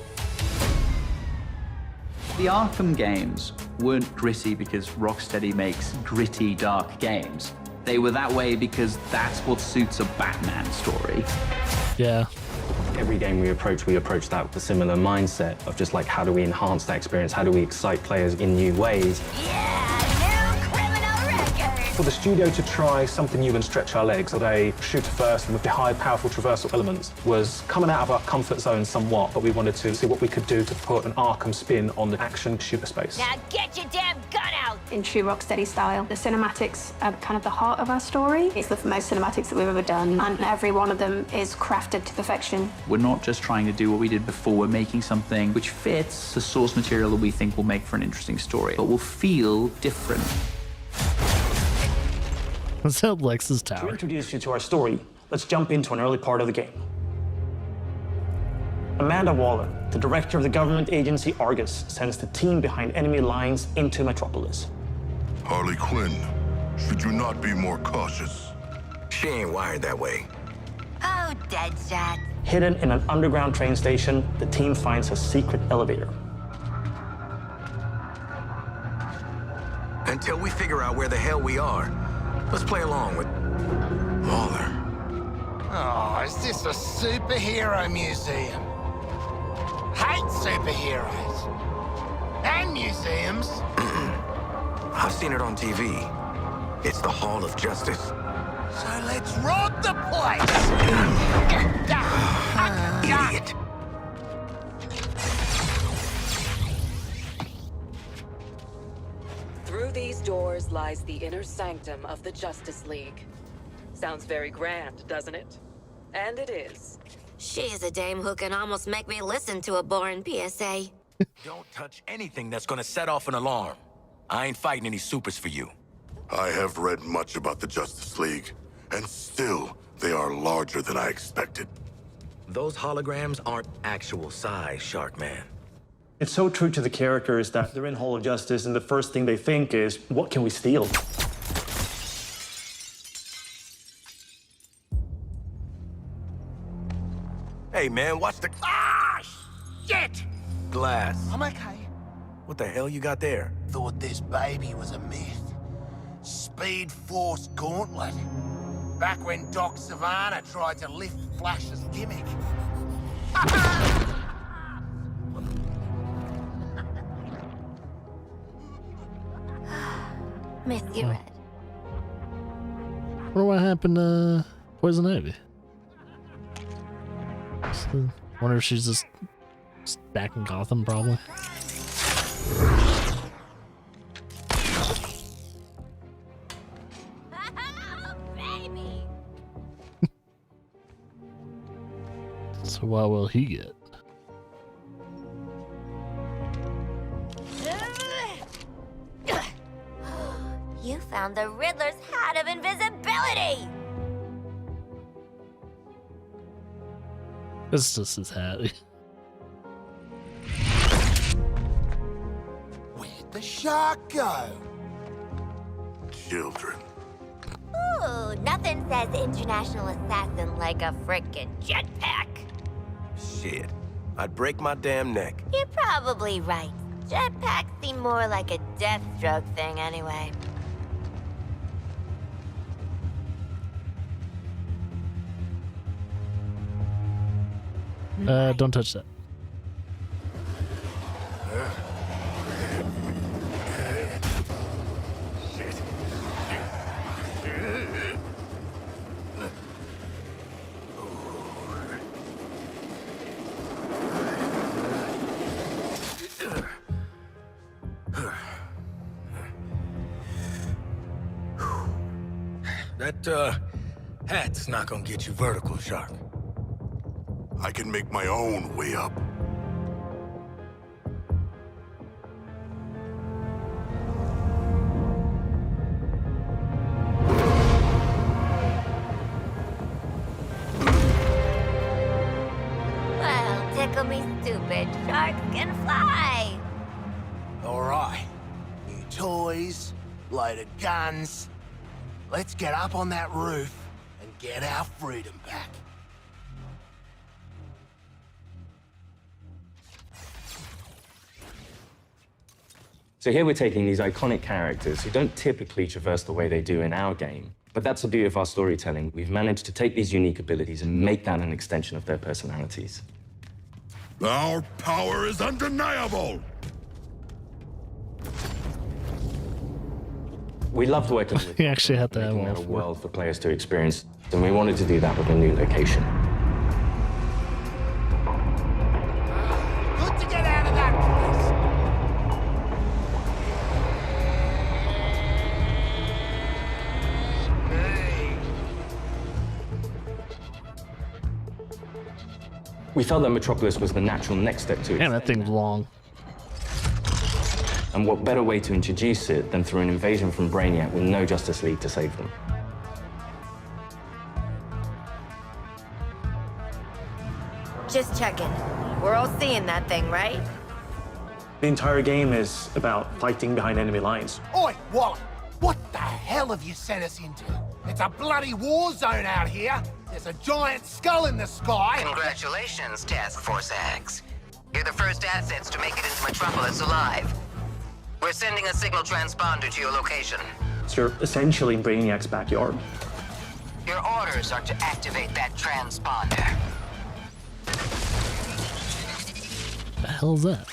The Arkham games weren't gritty because Rocksteady makes gritty, dark games. They were that way because that's what suits a Batman story. Yeah. Every game we approach that with a similar mindset of just like, how do we enhance that experience? How do we excite players in new ways? For the studio to try something new and stretch our legs with a shooter first and with the high, powerful traversal elements was coming out of our comfort zone somewhat, but we wanted to see what we could do to put an Arkham spin on the action shooter space. Now get your damn gun out! In true Rocksteady style, the cinematics are kind of the heart of our story. It's the most cinematics that we've ever done, and every one of them is crafted to perfection. We're not just trying to do what we did before. We're making something which fits the source material that we think will make for an interesting story, but will feel different. Let's help Lex's To tower. introduce you to our story, let's jump into an early part of the game. Amanda Waller, the director of the government agency Argus, sends the team behind enemy lines into Metropolis. Harley Quinn, should you not be more cautious? She ain't wired that way. Oh, Deadshot. Hidden in an underground train station, the team finds a secret elevator. Until we figure out where the hell we are, let's play along with Waller. Oh, is this a superhero museum? Hate superheroes. And museums. I've seen it on TV. It's the Hall of Justice. So let's rob the place! Idiot. Through these doors lies the inner sanctum of the Justice League. Sounds very grand, doesn't it? And it is. She's a dame who can almost make me listen to a boring PSA. Don't touch anything that's gonna set off an alarm. I ain't fighting any supers for you. I have read much about the Justice League, and still, they are larger than I expected. Those holograms aren't actual size, Sharkman. It's so true to the characters that they're in Hall of Justice and the first thing they think is, what can we steal? Hey man, watch the Shit! glass. I'm okay. What the hell you got there? Thought this baby was a myth. Speed Force Gauntlet. Back when Doc Savannah tried to lift Flash's gimmick. Miss you, Red. Wonder what happened to Poison Ivy. Wonder if she's just back in Gotham, probably. Baby. So what will he get? You found the Riddler's hat of invisibility! It's just his hat. Where'd the shark go? Children. Ooh, nothing says international assassin like a frickin' jetpack. Shit. I'd break my damn neck. You're probably right. Jetpacks seem more like a Deathstroke thing anyway. Don't touch that. That, hat's not gonna get you vertical, Shark. I can make my own way up. Well, tickle me stupid. Sharks can fly. All right. New toys, loaded guns. Let's get up on that roof and get our freedom back. So here we're taking these iconic characters who don't typically traverse the way they do in our game, but that's the beauty of our storytelling. We've managed to take these unique abilities and make that an extension of their personalities. Our power is undeniable! We loved working with He actually had to have making all that a four. world for players to experience, and we wanted to do that with a new location. Good to get out of that place. We felt that Metropolis was the natural next step to it. Damn, that thing's long. And what better way to introduce it than through an invasion from Brainiac with no Justice League to save them? Just checking. We're all seeing that thing, right? The entire game is about fighting behind enemy lines. Oi, Wally! What the hell have you sent us into? It's a bloody war zone out here. There's a giant skull in the sky. Congratulations, Task Force X. You're the first assets to make it into Metropolis alive. We're sending a signal transponder to your location. So you're essentially in Brainiac's backyard. Your orders are to activate that transponder. The hell is that?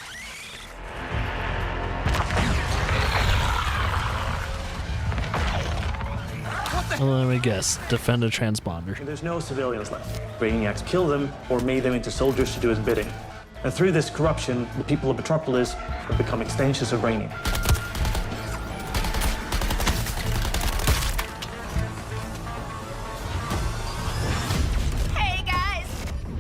Well, let me guess. Defend a transponder. There's no civilians left. Brainiac's killed them or made them into soldiers to do his bidding. And through this corruption, the people of Metropolis have become extensions of Brainiac. Hey guys!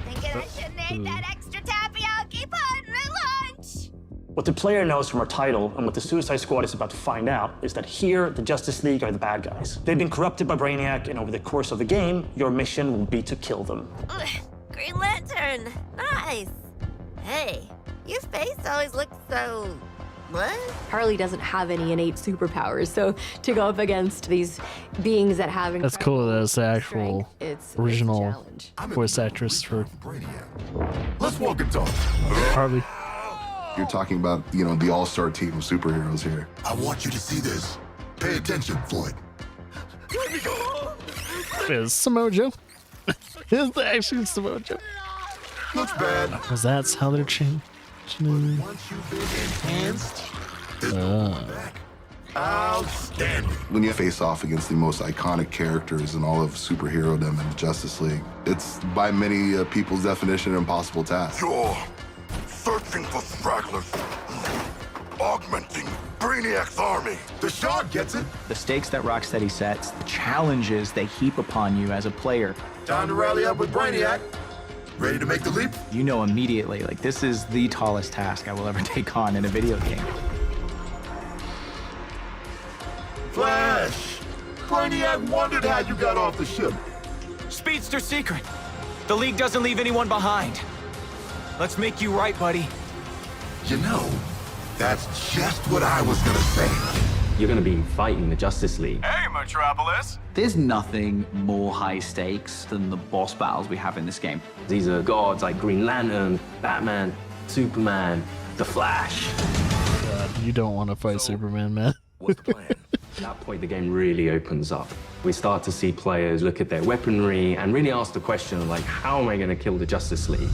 Thinking I shouldn't eat that extra tapioca put in my lunch? What the player knows from our title and what the Suicide Squad is about to find out is that here, the Justice League are the bad guys. They've been corrupted by Brainiac, and over the course of the game, your mission will be to kill them. Ugh, Green Lantern! Nice! Hey, your face always looks so... what? Harley doesn't have any innate superpowers, so to go up against these beings that have That's cool that it's the actual it's original voice actress for Let's walk and talk. Harley. You're talking about, you know, the all-star team of superheroes here. I want you to see this. Pay attention, Floyd. Is Samoa Joe? Is that actually Samoa Joe? Looks bad. Because that's how they're changing. Once you've been enhanced, Outstanding. When you face off against the most iconic characters in all of superherodom and the Justice League, it's by many people's definition an impossible task. You're searching for stragglers, augmenting Brainiac's army. The Shark gets it. The stakes that Rocksteady sets, the challenges they heap upon you as a player. Time to rally up with Brainiac. Ready to make the leap? You know immediately, like, this is the tallest task I will ever take on in a video game. Flash! Brainiac wondered how you got off the ship. Speedster secret. The League doesn't leave anyone behind. Let's make you right, buddy. You know, that's just what I was gonna say. You're gonna be fighting the Justice League. Hey, Metropolis! There's nothing more high stakes than the boss battles we have in this game. These are gods like Green Lantern, Batman, Superman, The Flash. God, you don't want to fight Superman, man. What's the plan? At that point, the game really opens up. We start to see players look at their weaponry and really ask the question, like, how am I going to kill the Justice League?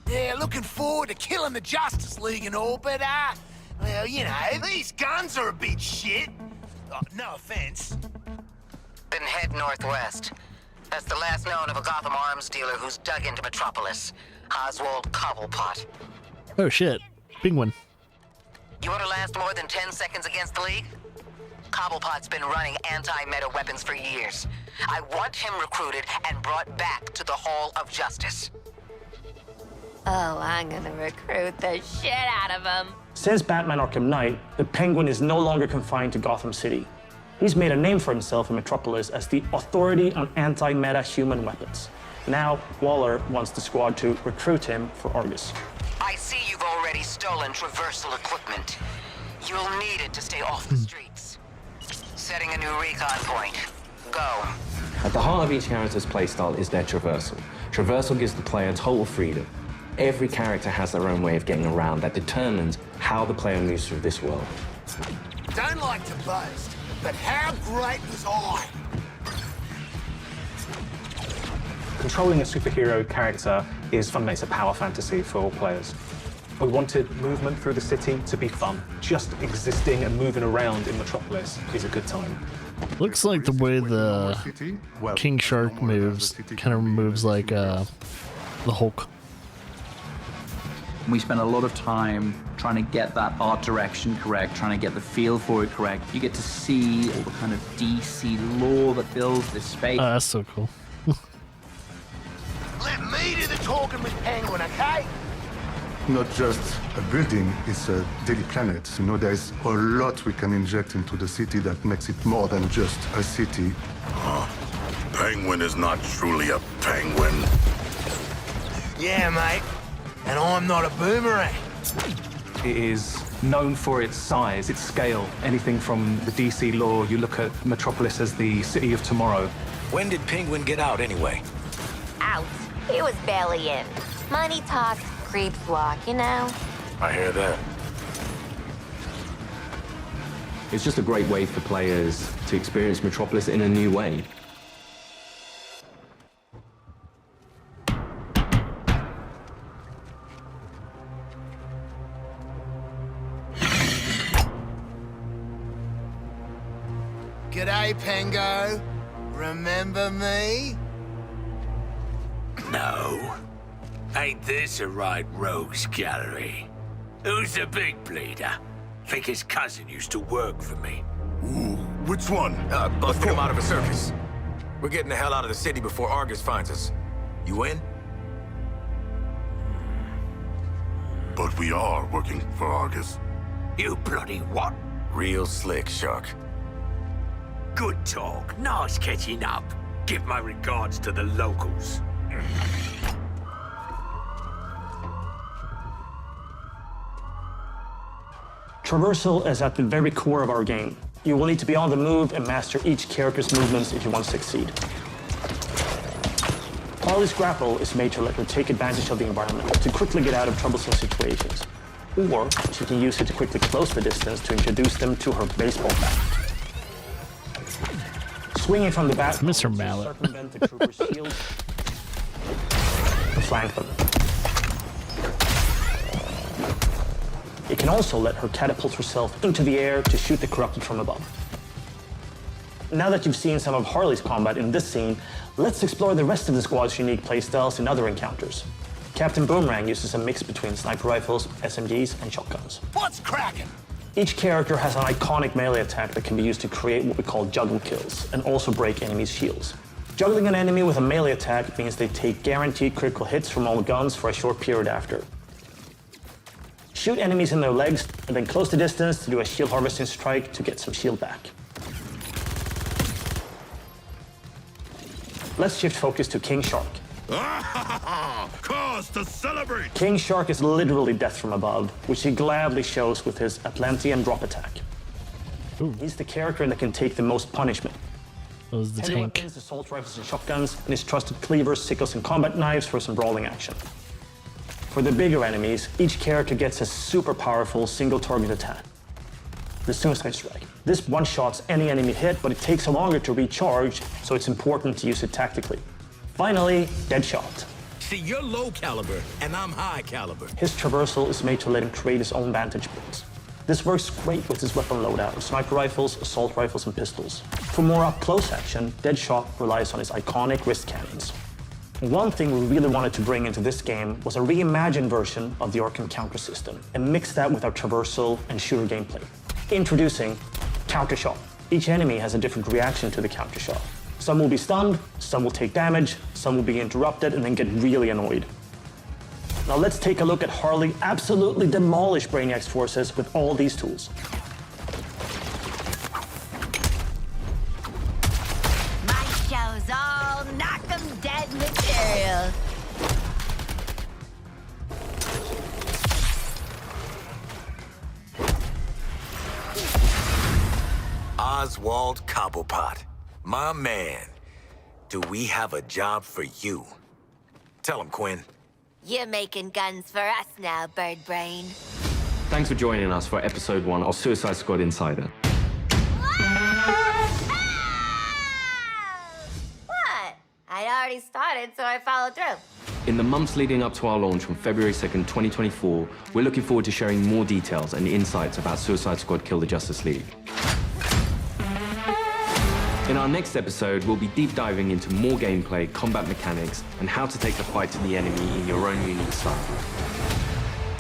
Yeah, looking forward to killing the Justice League and all, but, well, you know, these guns are a bit shit. Oh, no offense. Then head northwest. That's the last known of a Gotham arms dealer who's dug into Metropolis. Oswald Cobblepot. Oh shit, Penguin. You want to last more than 10 seconds against the League? Cobblepot's been running anti-meta weapons for years. I want him recruited and brought back to the Hall of Justice. Oh, I'm gonna recruit the shit out of him. Since Batman Arkham Knight, the Penguin is no longer confined to Gotham City. He's made a name for himself in Metropolis as the authority on anti-meta human weapons. Now, Waller wants the squad to recruit him for Argus. I see you've already stolen traversal equipment. You'll need it to stay off the streets. Setting a new recon point. Go. At the heart of each character's playstyle is their traversal. Traversal gives the player total freedom. Every character has their own way of getting around that determines how the player moves through this world. Don't like to boast, but how great was I? Controlling a superhero character is fundamentally it's a power fantasy for all players. We wanted movement through the city to be fun. Just existing and moving around in Metropolis is a good time. Looks like the way the King Shark moves kind of moves like the Hulk. We spent a lot of time trying to get that art direction correct, trying to get the feel for it correct. You get to see all the kind of DC lore that builds this space. Oh, that's so cool. Let me do the talking with Penguin, okay? Not just a building, it's a daily planet. You know, there's a lot we can inject into the city that makes it more than just a city. Penguin is not truly a penguin. Yeah, mate. And I'm not a boomerang. It is known for its size, its scale. Anything from the DC lore, you look at Metropolis as the city of tomorrow. When did Penguin get out anyway? Out. He was barely in. Money talks, creeps walk, you know? I hear that. It's just a great way for players to experience Metropolis in a new way. G'day, Pengo. Remember me? No. Ain't this a right rogues gallery? Who's the big bleeder? Think his cousin used to work for me. Ooh, which one? Busted him out of a circus. We're getting the hell out of the city before Argus finds us. You in? But we are working for Argus. You bloody what? Real slick, Shark. Good talk. Nice catching up. Give my regards to the locals. Traversal is at the very core of our game. You will need to be on the move and master each character's movements if you want to succeed. Harley's grapple is made to let her take advantage of the environment to quickly get out of troublesome situations. Or she can use it to quickly close the distance to introduce them to her baseball bat. Swinging from the bat, Mr. Mallet. circumvent the trooper's shield to flank them. It can also let her catapult herself into the air to shoot the corrupted from above. Now that you've seen some of Harley's combat in this scene, let's explore the rest of the squad's unique playstyles in other encounters. Captain Boomerang uses a mix between sniper rifles, SMGs, and shotguns. What's cracking? Each character has an iconic melee attack that can be used to create what we call juggle kills, and also break enemies' shields. Juggling an enemy with a melee attack means they take guaranteed critical hits from all guns for a short period after. Shoot enemies in their legs, and then close the distance to do a shield harvesting strike to get some shield back. Let's shift focus to King Shark. Cause to celebrate! King Shark is literally death from above, which he gladly shows with his Atlantean drop attack. Ooh. He's the character that can take the most punishment. Was the Heavy tank. weapons, assault rifles and shotguns, and his trusted cleavers, sickles, and combat knives for some brawling action. For the bigger enemies, each character gets a super powerful single target attack. The Suicide Strike. This one-shots any enemy hit, but it takes longer to recharge, so it's important to use it tactically. Finally, Deadshot. See, you're low caliber, and I'm high caliber. His traversal is made to let him create his own vantage points. This works great with his weapon loadout of sniper rifles, assault rifles, and pistols. For more up-close action, Deadshot relies on his iconic wrist cannons. One thing we really wanted to bring into this game was a reimagined version of the Arkham counter system, and mix that with our traversal and shooter gameplay. Introducing Counter Shot. Each enemy has a different reaction to the counter shot. Some will be stunned, some will take damage, some will be interrupted and then get really annoyed. Now let's take a look at Harley absolutely demolish Brainiac's forces with all these tools. My show's all knock 'em dead material. Oswald Cobblepot, my man. Do we have a job for you? Tell him, Quinn. You're making guns for us now, Bird Brain. Thanks for joining us for episode 1 of Suicide Squad Insider. What? I'd already started, so I followed through. In the months leading up to our launch on February 2nd, 2024, we're looking forward to sharing more details and insights about Suicide Squad Kill the Justice League. In our next episode, we'll be deep diving into more gameplay, combat mechanics, and how to take the fight to the enemy in your own unique style.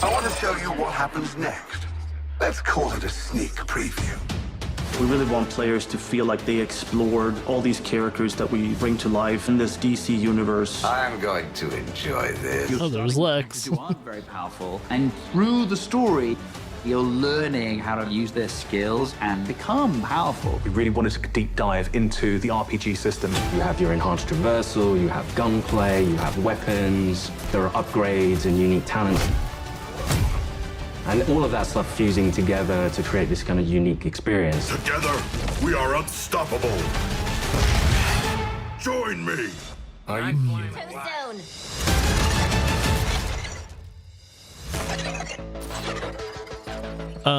I want to show you what happens next. Let's call it a sneak preview. We really want players to feel like they explored all these characters that we bring to life in this DC universe. I'm going to enjoy this. Oh, there's Lex. Who aren't very powerful, and through the story, you're learning how to use their skills and become powerful. We really wanted to deep dive into the RPG system. You have your enhanced traversal, you have gunplay, you have weapons, there are upgrades and unique talents. And all of that stuff fusing together to create this kind of unique experience. Together, we are unstoppable. Join me. Are you? Too soon.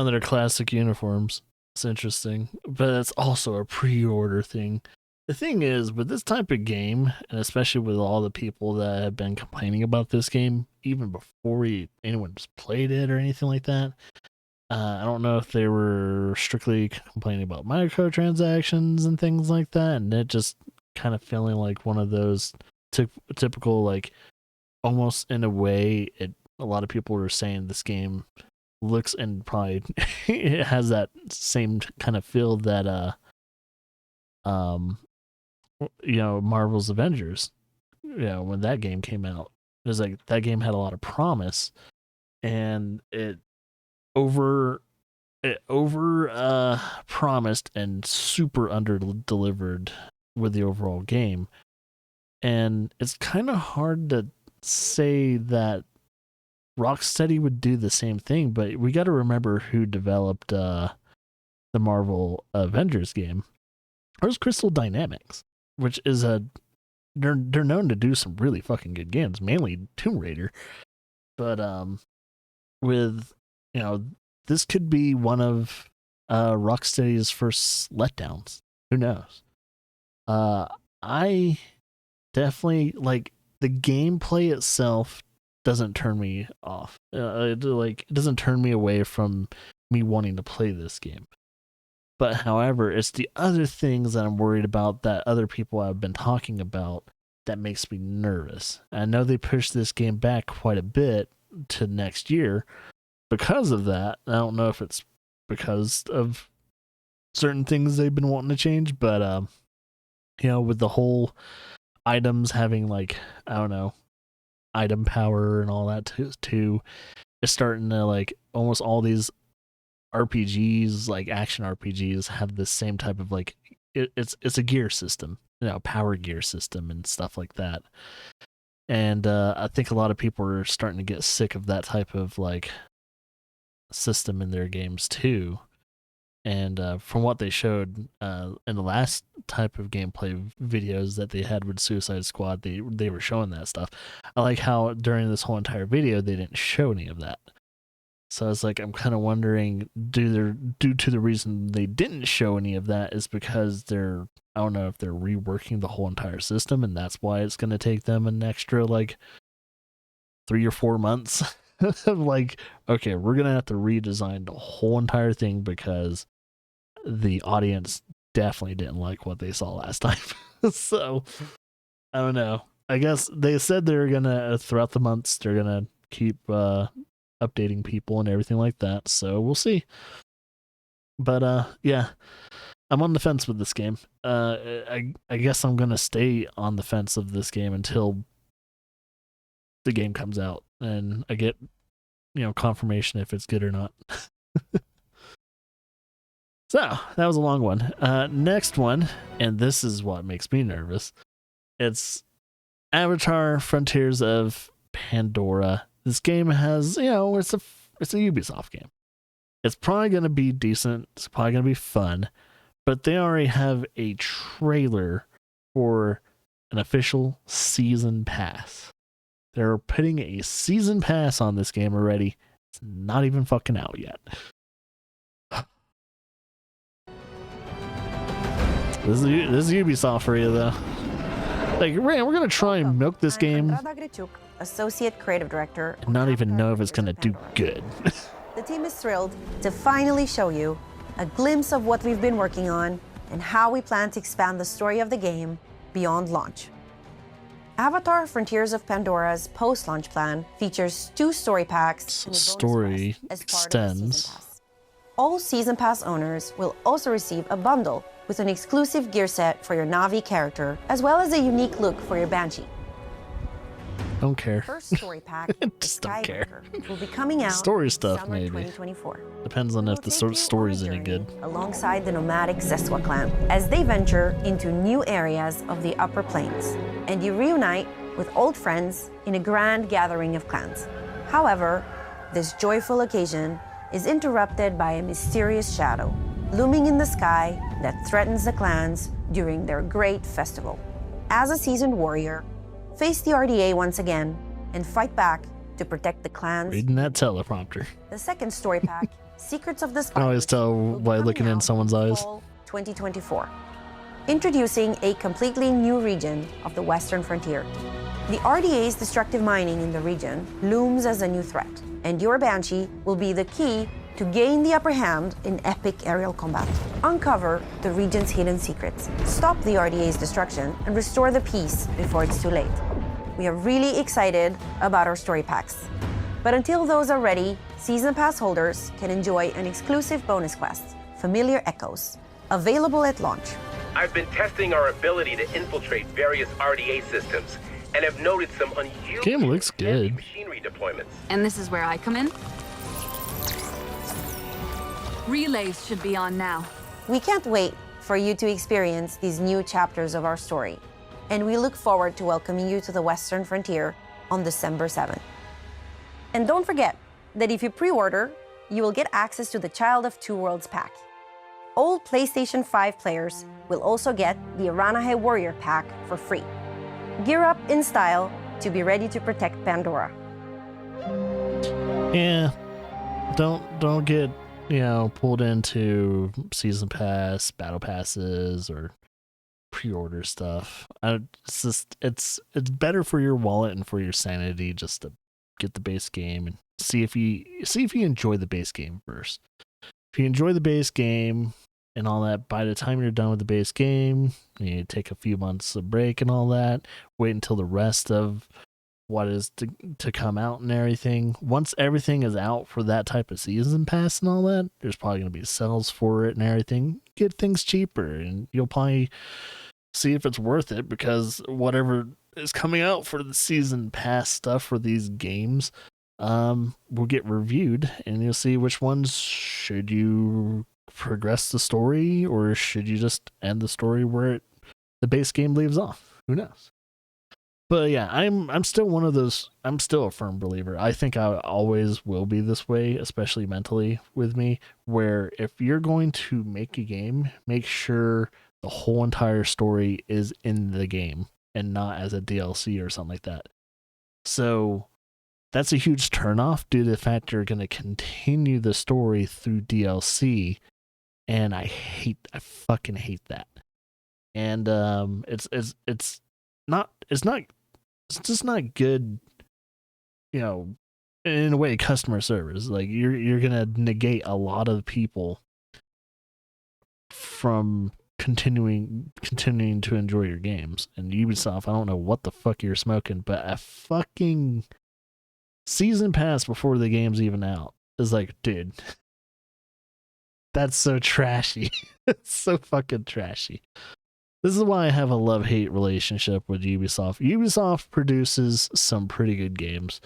Their classic uniforms. It's interesting, but it's also a pre-order thing. The thing is, with this type of game, and especially with all the people that have been complaining about this game, even before anyone's played it or anything like that, I don't know if they were strictly complaining about microtransactions and things like that, and it just kind of feeling like one of those typical, like, almost in a way, a lot of people were saying this game looks and probably it has that same kind of feel that Marvel's Avengers, when that game came out, it was like that game had a lot of promise, and it over promised and super under delivered with the overall game. And it's kind of hard to say that Rocksteady would do the same thing, but we got to remember who developed the Marvel Avengers game. It was Crystal Dynamics, which is they're known to do some really fucking good games, mainly Tomb Raider. But with this could be one of Rocksteady's first letdowns. Who knows? I definitely like the gameplay itself. Doesn't turn me off. It doesn't turn me away from me wanting to play this game. But however, it's the other things that I'm worried about that other people have been talking about that makes me nervous. I know they pushed this game back quite a bit to next year because of that. I don't know if it's because of certain things they've been wanting to change, but with the whole items having like, I don't know, item power and all that too, it's starting to like almost all these RPGs, like action RPGs, have the same type of like it's a gear system, power gear system and stuff like that. And I think a lot of people are starting to get sick of that type of like system in their games too. And from what they showed in the last type of gameplay videos that they had with Suicide Squad, they were showing that stuff. I like how during this whole entire video they didn't show any of that. So it's like I'm kind of wondering, due to the reason they didn't show any of that is because I don't know if they're reworking the whole entire system, and that's why it's going to take them an extra like 3 or 4 months. Like, okay, we're going to have to redesign the whole entire thing because the audience definitely didn't like what they saw last time. So I don't know. I guess they said they're going to, throughout the months, they're going to keep updating people and everything like that, so we'll see. But yeah, I'm on the fence with this game. I guess I'm gonna stay on the fence of this game until the game comes out and I get confirmation if it's good or not. So that was a long one. Next one, and this is what makes me nervous. It's Avatar: Frontiers of Pandora. This game has, it's a Ubisoft game. It's probably going to be decent. It's probably going to be fun. But they already have a trailer for an official season pass. They're putting a season pass on this game already. It's not even fucking out yet. This is Ubisoft for you, though. Like, we're going to try and milk this game Associate Creative Director, and not even know if it's going to do good. The team is thrilled to finally show you a glimpse of what we've been working on and how we plan to expand the story of the game beyond launch. Avatar: Frontiers of Pandora's post-launch plan features 2 story packs and a story bonus quest as part of the Season Pass. All Season Pass owners will also receive a bundle with an exclusive gear set for your Na'vi character, as well as a unique look for your Banshee. Don't care. First story pack, just don't care. will be coming out story stuff summer maybe 2024. Depends on if the story's any good. Alongside the nomadic Zeswa clan, as they venture into new areas of the Upper Plains, and you reunite with old friends in a grand gathering of clans. However, this joyful occasion is interrupted by a mysterious shadow looming in the sky that threatens the clans during their great festival. As a seasoned warrior, face the RDA once again and fight back to protect the clans. Reading that teleprompter. The second story pack, Secrets of the I Spire, can always tell by looking in someone's eyes. 2024. Introducing a completely new region of the Western frontier. The RDA's destructive mining in the region looms as a new threat, and your Banshee will be the key to gain the upper hand in epic aerial combat. Uncover the region's hidden secrets, stop the RDA's destruction, and restore the peace before it's too late. We are really excited about our story packs. But until those are ready, Season Pass holders can enjoy an exclusive bonus quest, Familiar Echoes, available at launch. I've been testing our ability to infiltrate various RDA systems and have noted some unusual Game looks good. machinery deployments. And this is where I come in? Relays should be on now. We can't wait for you to experience these new chapters of our story, and we look forward to welcoming you to the Western Frontier on December 7th. And don't forget that if you pre-order, you will get access to the Child of Two Worlds pack. All PlayStation 5 players will also get the Aranahe Warrior pack for free. Gear up in style to be ready to protect Pandora. Yeah, don't get pulled into season pass, battle passes, or pre-order stuff. It's better for your wallet and for your sanity just to get the base game and see if you enjoy the base game first. If you enjoy the base game and all that, by the time you're done with the base game, you take a few months of break and all that, wait until the rest of what is to come out and everything. Once everything is out for that type of season pass and all that, there's probably going to be sales for it and everything. Get things cheaper and you'll probably see if it's worth it, because whatever is coming out for the season pass stuff for these games will get reviewed, and you'll see which ones should you progress the story, or should you just end the story where the base game leaves off. Who knows? But yeah, I'm still one of those. I'm still a firm believer. I think I always will be this way, especially mentally with me, where if you're going to make a game, make sure the whole entire story is in the game and not as a DLC or something like that. So that's a huge turnoff due to the fact you're going to continue the story through DLC, and I fucking hate that. And it's just not good, you know, in a way, customer service. Like you're going to negate a lot of people from continuing to enjoy your games. And Ubisoft, I don't know what the fuck you're smoking, but a fucking season pass before the game's even out is like, dude, that's so trashy. It's so fucking trashy. This is why I have a love-hate relationship with Ubisoft. Ubisoft produces some pretty good games,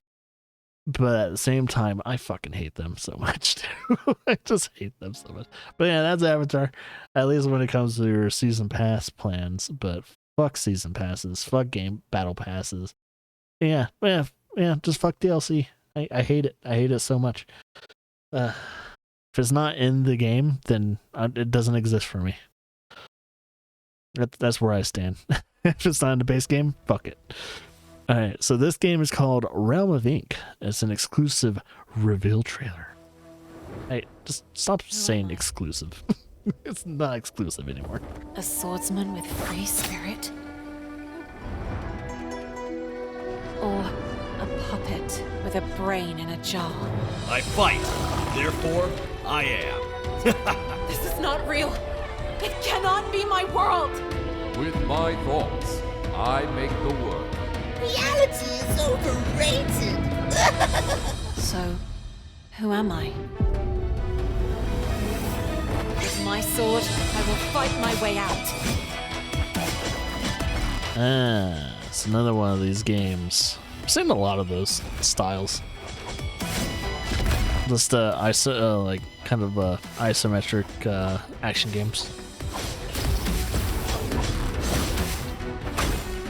but at the same time, I fucking hate them so much too. I just hate them so much. But yeah, that's Avatar. At least when it comes to your season pass plans. But fuck season passes. Fuck game battle passes. Yeah. Just fuck DLC. I hate it. I hate it so much. If it's not in the game, then it doesn't exist for me. That's where I stand. If it's not in the base game, fuck it. Alright, so this game is called Realm of Ink. It's an exclusive reveal trailer. Hey, just stop saying exclusive. It's not exclusive anymore. A swordsman with free spirit? Or a puppet with a brain in a jar? I fight, therefore I am. This is not real. It cannot be my world. With my thoughts, I make the world. Reality is overrated. So, who am I? With my sword, I will fight my way out. It's another one of these games. I've seen a lot of those styles. Just like kind of isometric action games.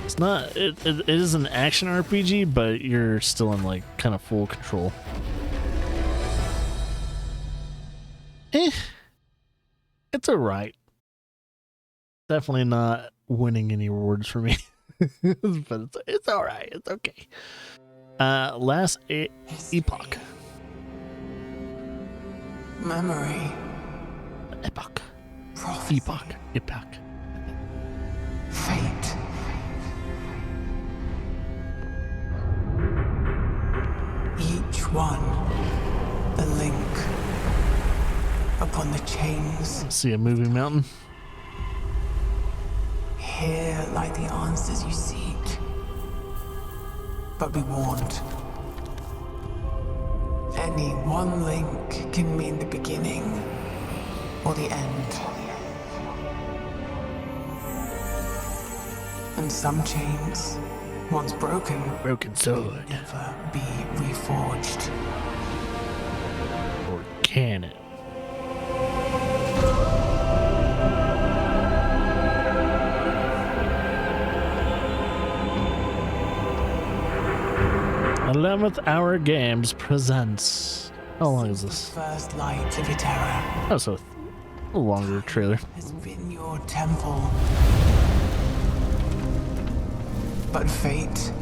It's not. It is an action RPG, but you're still in like kind of full control. It's alright. Definitely not winning any awards for me, but it's alright. It's okay. Last Epoch. Memory. Epoch. Prophecy. Epoch. Fate. Each one a link upon the chains. See a moving mountain? Here lie the answers you seek. But be warned. Any one link can mean the beginning or the end. And some chains, once broken, sword, never be reforged. Or can it? Eleventh Hour Games presents. How long is this? First light of Eterra. Oh, so a longer trailer. Has been your temple. But fate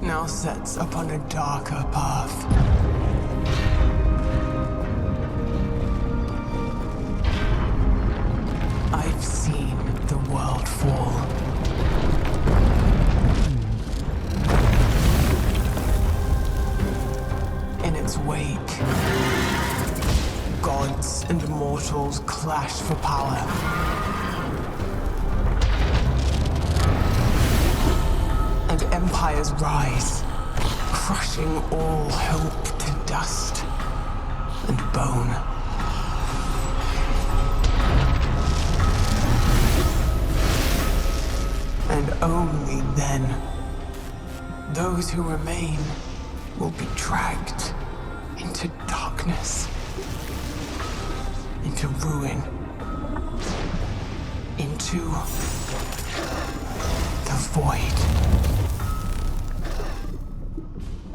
now sets upon a darker path. I've seen the world fall. wake. Gods and mortals clash for power. And empires rise, crushing all hope to dust and bone. And only then, those who remain will be dragged into darkness, into ruin, into the void.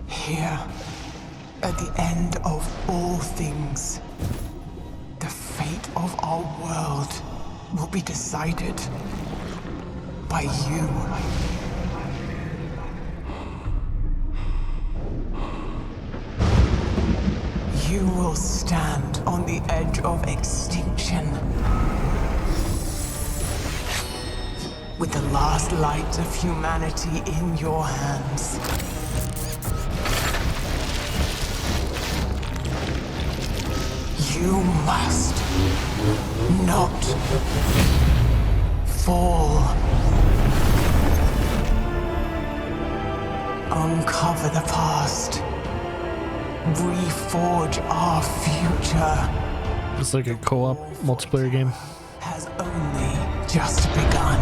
Here, at the end of all things, the fate of our world will be decided by you. You will stand on the edge of extinction, with the last light of humanity in your hands. You must not fall. Uncover the past. Reforge our future. It's like a co-op multiplayer game. Has only just begun.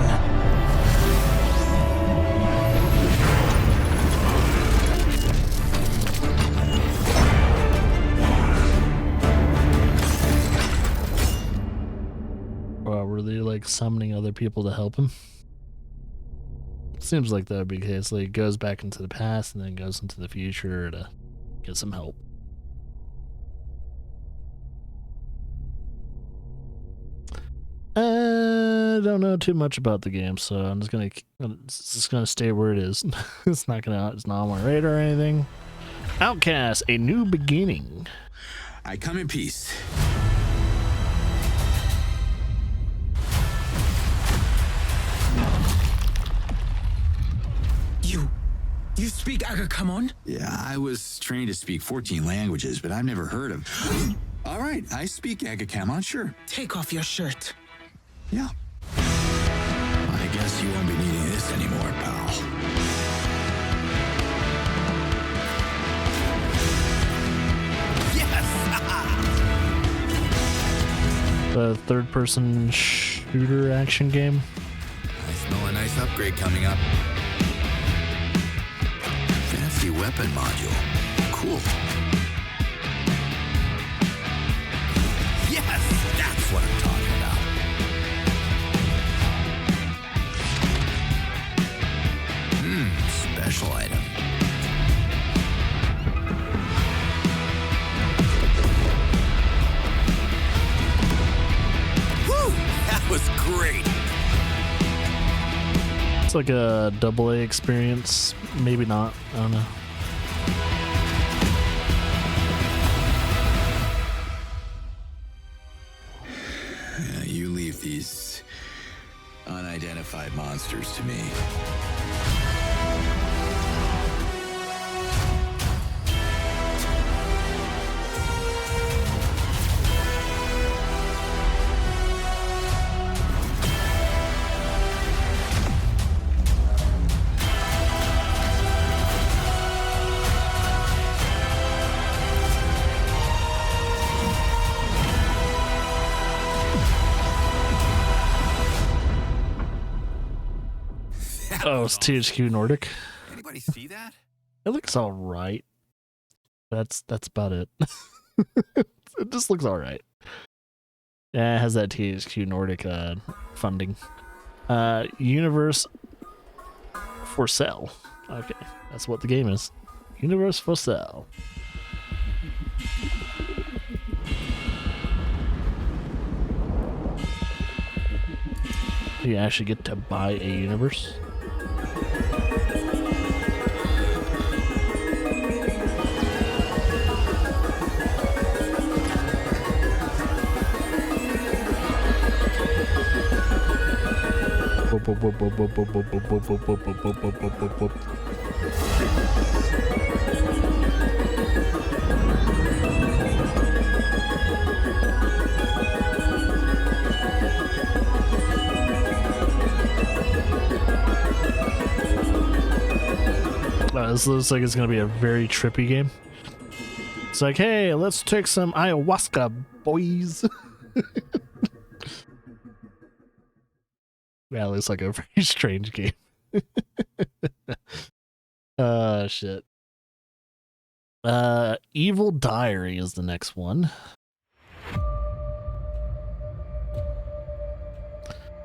Wow, were they like summoning other people to help him? Seems like that would be the case. Like, he goes back into the past and then goes into the future to get some help. I don't know too much about the game, so I'm just gonna stay where it is. It's not on my radar or anything. Outcast: A New Beginning. I come in peace. You speak Agakamon? Yeah, I was trained to speak 14 languages, but I've never heard of. All right, I speak Agakamon, sure. Take off your shirt. Yeah. I guess you won't be needing this anymore, pal. Yes! The third-person shooter action game. I smell a nice upgrade coming up. Fancy weapon module. Cool. Yes! That's what I'm talking about. Special item. Woo! That was great! It's like a AA experience. Maybe not. I don't know. You leave these unidentified monsters to me. Oh, it's THQ Nordic. Anybody see that? It looks all right. That's about it. It just looks all right. Yeah, it has that THQ Nordic funding. Universe for Sale. Okay, that's what the game is. Universe for Sale. You actually get to buy a universe. This looks like it's gonna be a very trippy game. It's like, hey, let's take some ayahuasca, boys. Yeah, it looks like a very strange game. Shit. Evil Diary is the next one.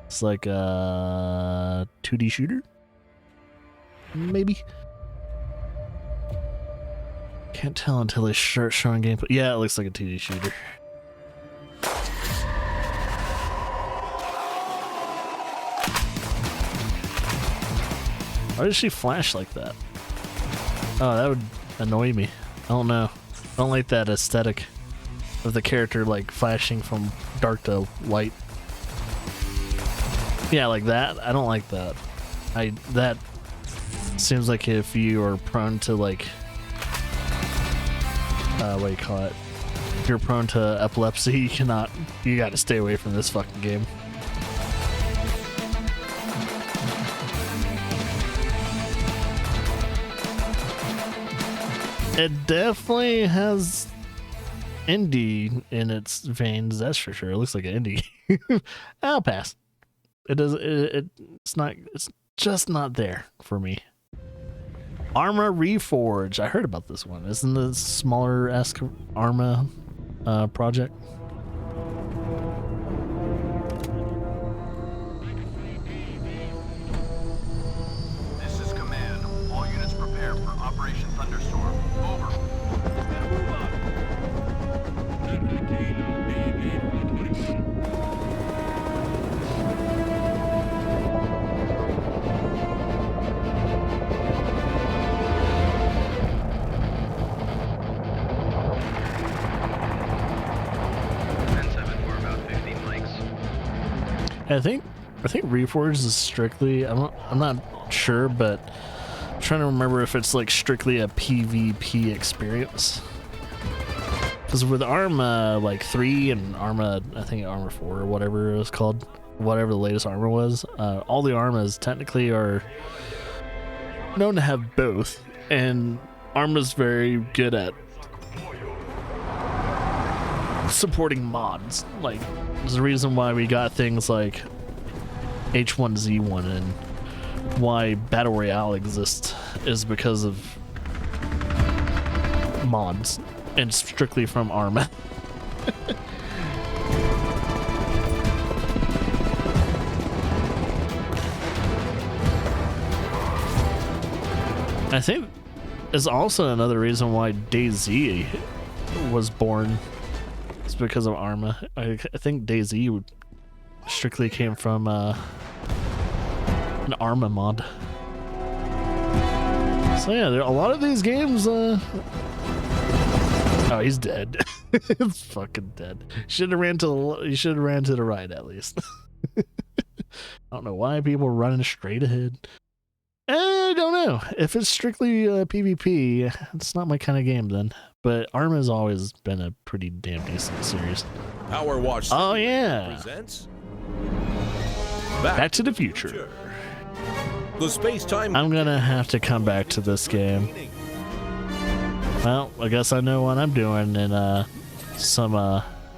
It's like a 2D shooter, maybe. Can't tell until they start showing gameplay. Yeah, it looks like a 2D shooter. Why does she flash like that? Oh, that would annoy me. I don't know. I don't like that aesthetic of the character like flashing from dark to light. Yeah, like that. I don't like that. That seems like if you are prone to like what do you call it? If you're prone to epilepsy, you gotta stay away from this fucking game. It definitely has indie in its veins, that's for sure. It looks like an indie. I'll pass. It's just not there for me. Arma Reforged. I heard about this one. Isn't the smaller-esque Arma project? This is Command. All units prepare for Operation Thunderstorm. Over. I think Reforged is strictly, I'm not sure, but I'm trying to remember if it's like strictly a PvP experience. Because with Arma like 3 and Arma, I think Arma 4 or whatever it was called, whatever the latest Arma was, all the Armas technically are known to have both, and Arma's very good at supporting mods. Like, there's a reason why we got things like H1Z1 and why Battle Royale exists is because of mods and strictly from Arma. I think is also another reason why DayZ was born. It's because of Arma. I think DayZ strictly came from an Arma mod. So yeah, there a lot of these games. Oh, he's dead. It's fucking dead. Should have ran to the right at least. I don't know why people are running straight ahead. I don't know. If it's strictly PvP, it's not my kind of game then. But Arma's always been a pretty damn decent series. Power Wash. Oh yeah. Presents Back to the Future. The space-time. I'm gonna have to come back to this game. Well, I guess I know what I'm doing in some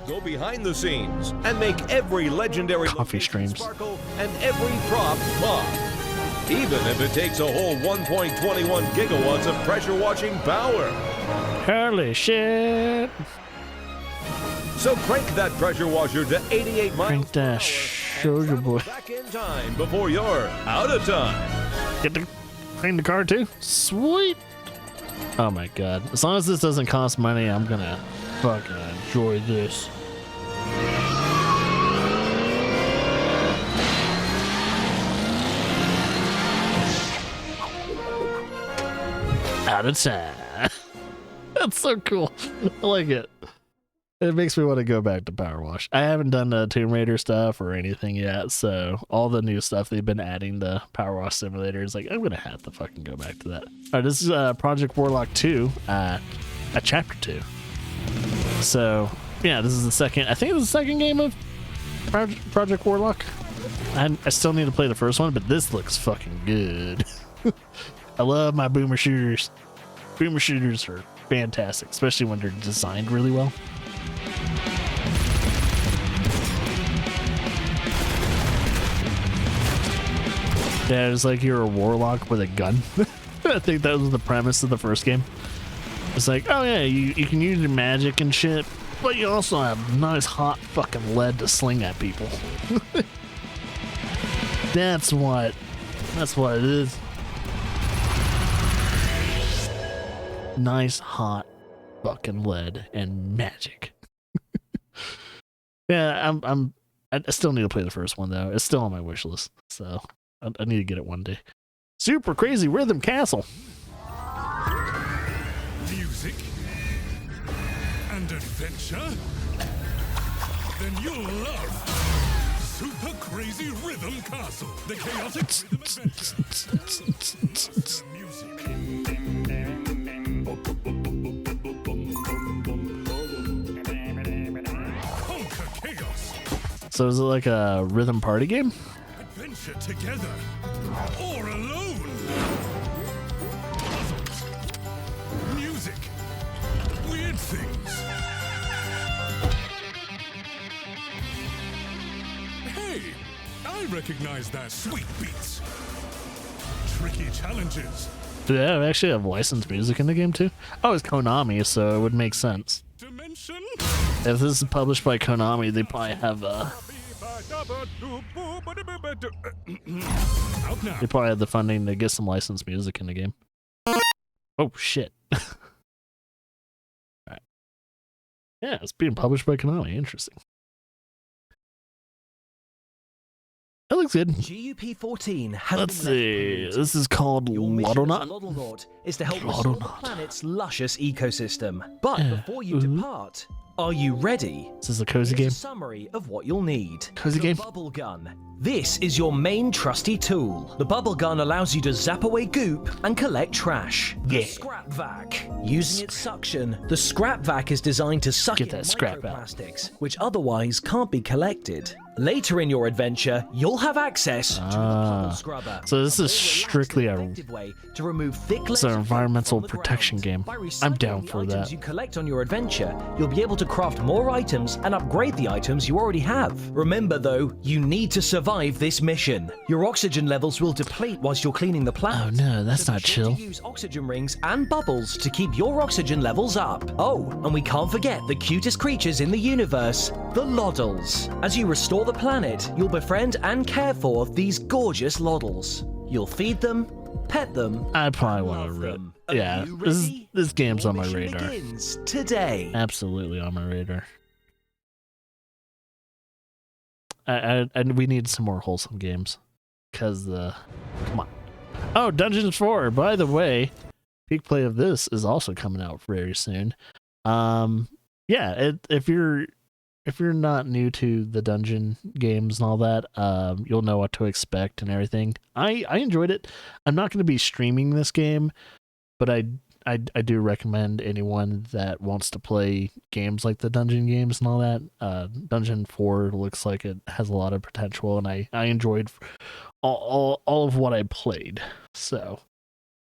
Go behind the scenes and make every legendary coffee streams sparkle and every prop pop. Even if it takes a whole 1.21 gigawatts of pressure washing power. Holy shit. So crank that pressure washer to 88 miles. Crank that sugar boy. Back in time before you're out of time. Get to clean the car too? Sweet. Oh my god. As long as this doesn't cost money, I'm gonna fucking enjoy this. Out of time. That's so cool. I like it. It makes me want to go back to Power Wash. I haven't done the Tomb Raider stuff or anything yet, so all the new stuff they've been adding to Power Wash Simulator is like, I'm gonna have to fucking go back to that. Alright, this is Project Warlock 2, a chapter 2. So yeah, this is the second. I think it's the second game of Project Warlock. I still need to play the first one, but this looks fucking good. I love my boomer shooters. Boomer shooters are fantastic, especially when they're designed really well. Yeah, it's like you're a warlock with a gun. I think that was the premise of the first game. It's like, oh yeah, you can use your magic and shit, but you also have nice hot fucking lead to sling at people. That's what it is. Nice hot fucking lead and magic. Yeah, I still need to play the first one though. It's still on my wish list, so I need to get it one day. Super Crazy Rhythm Castle. Music and adventure? Then you'll love Super Crazy Rhythm Castle. The chaotic rhythm adventure. Conquer chaos. So is it like a rhythm party game? Adventure together or alone. Puzzles. Music. Weird things. Hey, I recognize that. Sweet beats. Tricky challenges. Do they actually have licensed music in the game too? Oh, it's Konami, so it would make sense. Dimension. If this is published by Konami, they probably have they probably have the funding to get some licensed music in the game. Oh shit. Alright. Yeah, it's being published by Konami. Interesting. That looks good. GUP-14 has Let's see. This is called Lodonaut. Lodonaut is to help restore the planet's luscious ecosystem. But before you depart, are you ready? This is a cozy game. A summary of what you'll need. Cozy game. Bubble gun. This is your main trusty tool. The bubble gun allows you to zap away goop and collect trash. The scrap vac. Using its suction, the scrap vac is designed to suck in microplastics, which otherwise can't be collected. Later in your adventure, you'll have access to a puddle scrubber. So this is strictly way to remove thick it's an environmental protection game. I'm down for that. You collect on your adventure, you'll be able to craft more items and upgrade the items you already have. Remember though, you need to survive this mission. Your oxygen levels will deplete whilst you're cleaning the planet. Oh no, that's not chill. Use oxygen rings and bubbles to keep your oxygen levels up. Oh, and we can't forget the cutest creatures in the universe, the Loddles. As you restore the planet, you'll befriend and care for these gorgeous Loddles. You'll feed them, pet them. I probably want to read. Yeah, this game's on my radar. Begins today. Absolutely on my radar. And we need some more wholesome games, cause come on. Oh, Dungeons 4. By the way, peak play of this is also coming out very soon. Yeah, if you're not new to the dungeon games and all that, you'll know what to expect and everything. I enjoyed it. I'm not going to be streaming this game, but I do recommend anyone that wants to play games like the dungeon games and all that. Dungeon 4 looks like it has a lot of potential, and I enjoyed all of what I played. So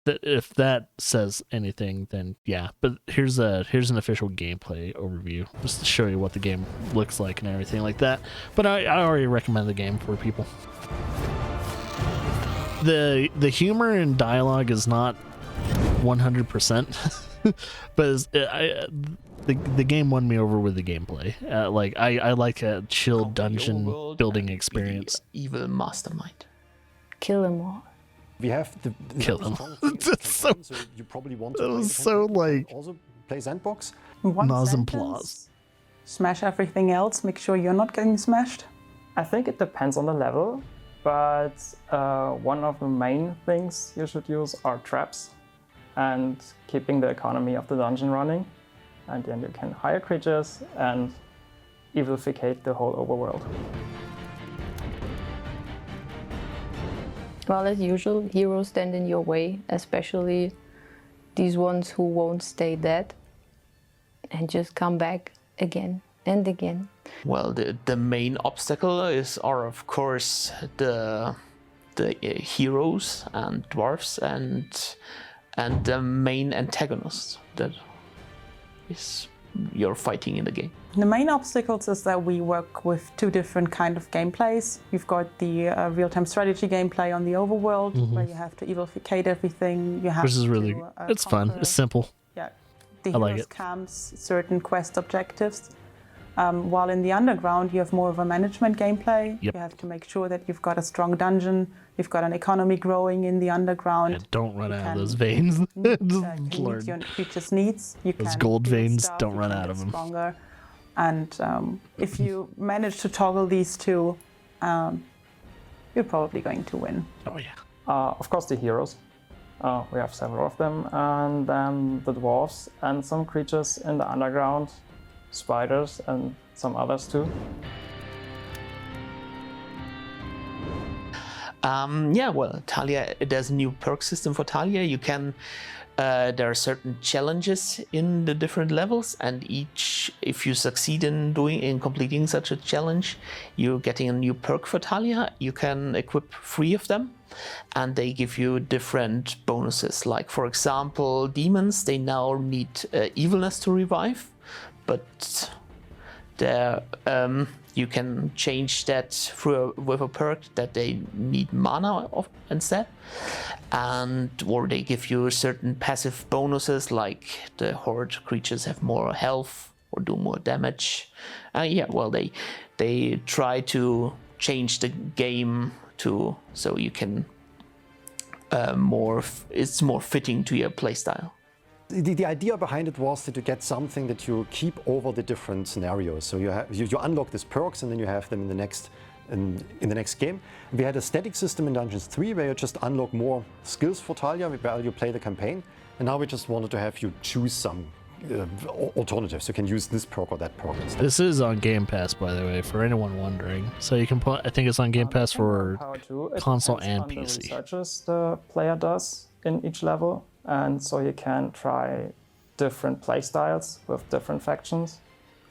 if that says anything, then yeah. But here's an official gameplay overview, just to show you what the game looks like and everything like that. But I already recommend the game for people. The humor and dialogue is not 100%, but the game won me over with the gameplay. Like I like a chill dungeon building experience. Evil mastermind. Kill them all. We have the kill them. so you probably want to. That was so like also play sandbox. Nas and Plaus. Smash everything else. Make sure you're not getting smashed. I think it depends on the level, but one of the main things you should use are traps and keeping the economy of the dungeon running. And then you can hire creatures and evilficate the whole overworld. Well, as usual, heroes stand in your way, especially these ones who won't stay dead and just come back again And again. Well, the main obstacle are of course the heroes and dwarfs and the main antagonists that is you're fighting in the game. The main obstacles is that we work with two different kind of gameplays. You've got the real-time strategy gameplay on the overworld, where you have to evilficate everything. You have Which is really, it's fun. It's simple. Yeah, the I like heroes' it. camps, certain quest objectives. While in the underground, you have more of a management gameplay. Yep. You have to make sure that you've got a strong dungeon, you've got an economy growing in the underground. And don't run out of those veins. Meet your creature's needs. You Those can gold build veins, stuff, don't you run can out get of them. Stronger. And if you manage to toggle these two, you're probably going to win. Oh yeah. Of course, the heroes. We have several of them, and then the dwarves and some creatures in the underground, spiders and some others too. Yeah, well, Talia, there's a new perk system for Talia. You can, there are certain challenges in the different levels, and if you succeed in completing such a challenge, you're getting a new perk for Talia. You can equip 3 of them, and they give you different bonuses. Like, for example, demons, they now need evilness to revive, but you can change that with a perk that they need mana instead, or they give you certain passive bonuses, like the horde creatures have more health or do more damage. Yeah, well, they try to change the game so you can it's more fitting to your playstyle. The idea behind it was that you get something that you keep over the different scenarios. So you unlock these perks and then you have them in the next game. We had a static system in Dungeons 3 where you just unlock more skills for Talia while you play the campaign. And now we just wanted to have you choose some alternatives. You can use this perk or that perk instead. This is on Game Pass, by the way, for anyone wondering. So you can put, I think it's on Game Pass for console and PC. The researches the player does in each level. And so you can try different playstyles with different factions,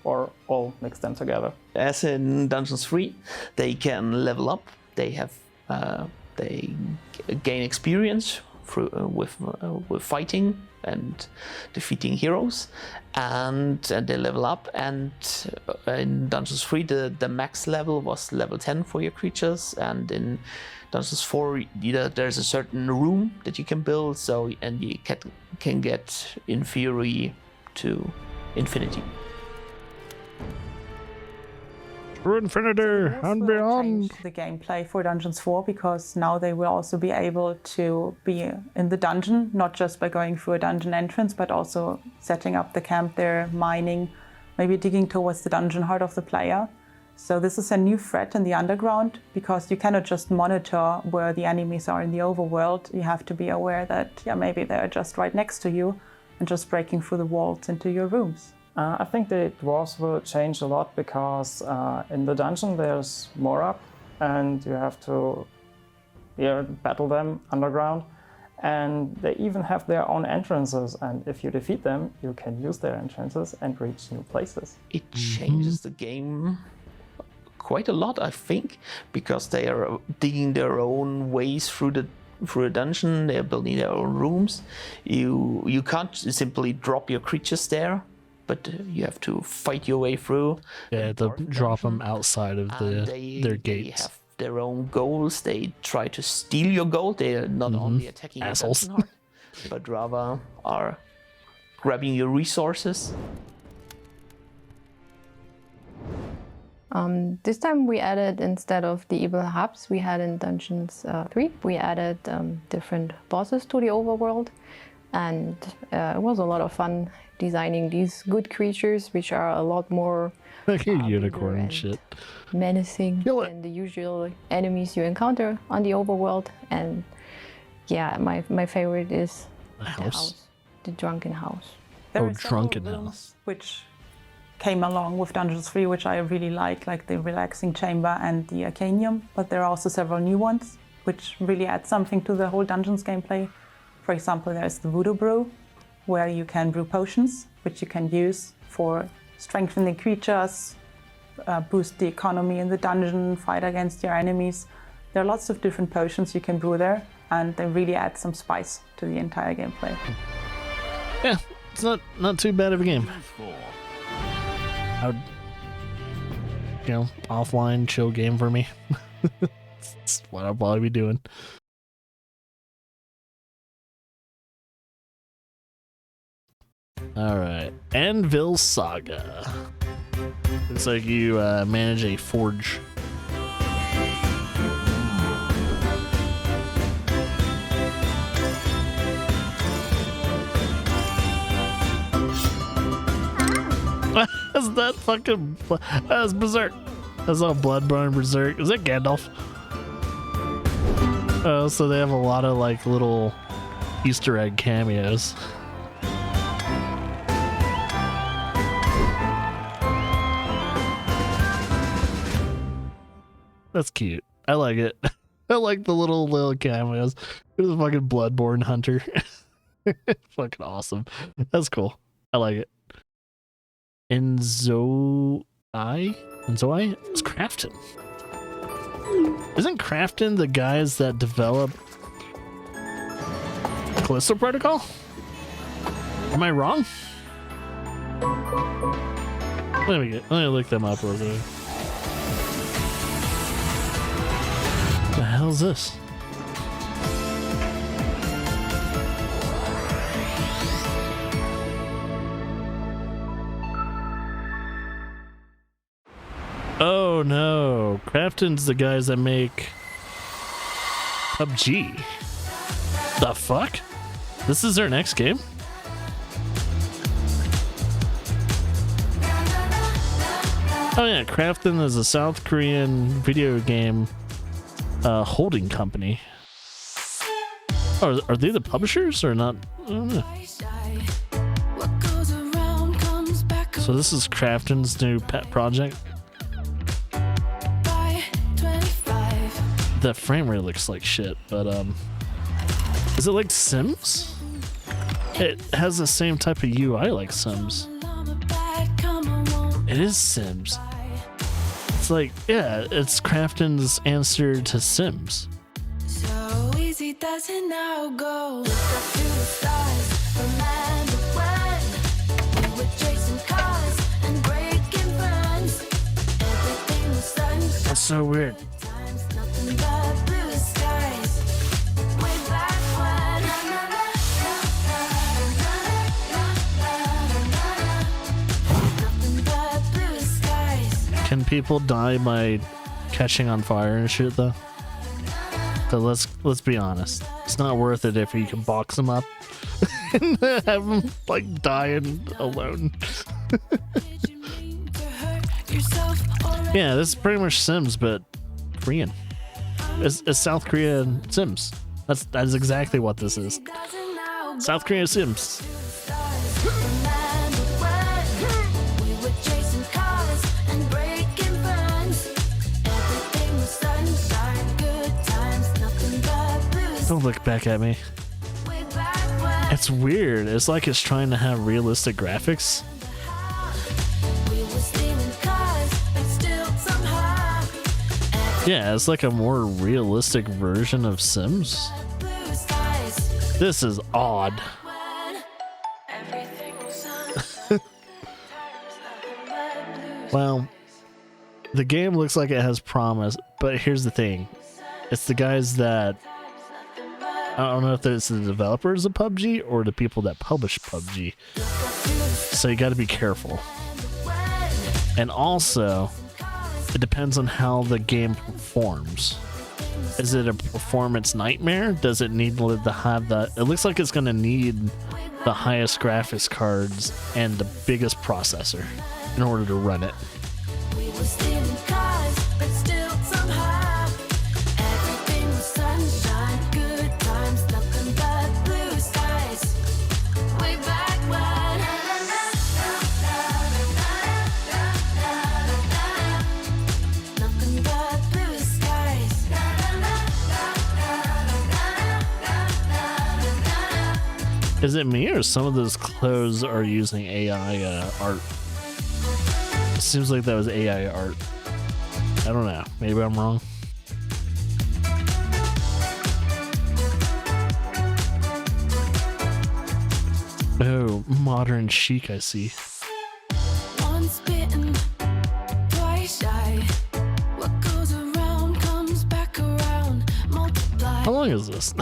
or all mix them together. As in Dungeons 3, they can level up. They gain experience with fighting and defeating heroes, and they level up. And in Dungeons 3, the max level was level 10 for your creatures, and in Dungeons 4, there's a certain room that you can build, and you can get in theory to infinity. Through infinity and beyond. The gameplay for Dungeons 4, because now they will also be able to be in the dungeon, not just by going through a dungeon entrance, but also setting up the camp there, mining, maybe digging towards the dungeon heart of the player. So this is a new threat in the underground, because you cannot just monitor where the enemies are in the overworld. You have to be aware that maybe they're just right next to you and just breaking through the walls into your rooms. I think the dwarves will change a lot, because in the dungeon there's more up, and you have to battle them underground. And they even have their own entrances, and if you defeat them, you can use their entrances and reach new places. It changes the game quite a lot, I think, because they are digging their own ways through a dungeon. They are building their own rooms. You can't simply drop your creatures there, but you have to fight your way through. Yeah, they'll drop them outside of their gates. They have their own goals. They try to steal your gold. They are not only attacking your dungeon heart, but rather are grabbing your resources. This time we added, instead of the evil hubs we had in Dungeons 3, we added different bosses to the overworld, and it was a lot of fun designing these good creatures, which are a lot more like a unicorn and shit, menacing than the usual enemies you encounter on the overworld. And yeah, my favorite is the house, the drunken house. Drunken house, which came along with Dungeons 3, which I really like the relaxing chamber and the arcanium, but there are also several new ones which really add something to the whole Dungeons gameplay. For example, there's the Voodoo Brew, where you can brew potions, which you can use for strengthen the creatures, boost the economy in the dungeon, fight against your enemies. There are lots of different potions you can brew there, and they really add some spice to the entire gameplay. Yeah, it's not too bad of a game. I would, offline chill game for me. That's what I'll probably be doing. Alright, Anvil Saga. Looks like you manage a forge. Is that fucking... That's Berserk. That's all Bloodborne Berserk. Is that Gandalf? Oh, so they have a lot of like little Easter egg cameos. That's cute. I like it. I like the little cameos. There's a fucking Bloodborne hunter. Fucking awesome. That's cool. I like it. Enzoi? It's Crafton. Isn't Crafton the guys that develop Callisto Protocol? Am I wrong? Let me look them up real quick. What the hell is this? Oh no, Crafton's the guys that make PUBG. The fuck? This is their next game? Oh yeah, Crafton is a South Korean video game holding company. Oh, are they the publishers or not? I don't know. So this is Crafton's new pet project. The frame rate looks like shit, but is it like Sims? It has the same type of UI like Sims. It is Sims. It's like, yeah, it's Crafton's answer to Sims. So easy does it now go. Look up to the stars. Remember when we were chasing cars and breaking burns? Everything was sunshine. That's so weird. Nothing but blue skies. Way back when. Nothing but blue skies. Can people die by catching on fire and shit though? So let's be honest. It's not worth it if you can box them up and have them like dying alone. Yeah, this is pretty much Sims, but Korean. It's South Korean Sims. That's exactly what this is. South Korean Sims. Don't look back at me. It's weird. It's like it's trying to have realistic graphics. Yeah, it's like a more realistic version of Sims. This is odd. Well, the game looks like it has promise, but here's the thing. It's the guys that... I don't know if it's the developers of PUBG or the people that publish PUBG. So you gotta be careful. And also, it depends on how the game performs. Is it a performance nightmare? Does it need to have the... It looks like it's gonna need the highest graphics cards and the biggest processor in order to run it. We were stealing cars, but still somehow everything was sunshine, good times, nothing but blue skies. Way back when. Nothing but blue skies. Is it me or some of those clothes are using AI art? seems like that was AI art. I don't know. Maybe I'm wrong. Oh, modern chic, I see. Once bitten, twice shy. What goes around comes back around. Multiply. How long is this?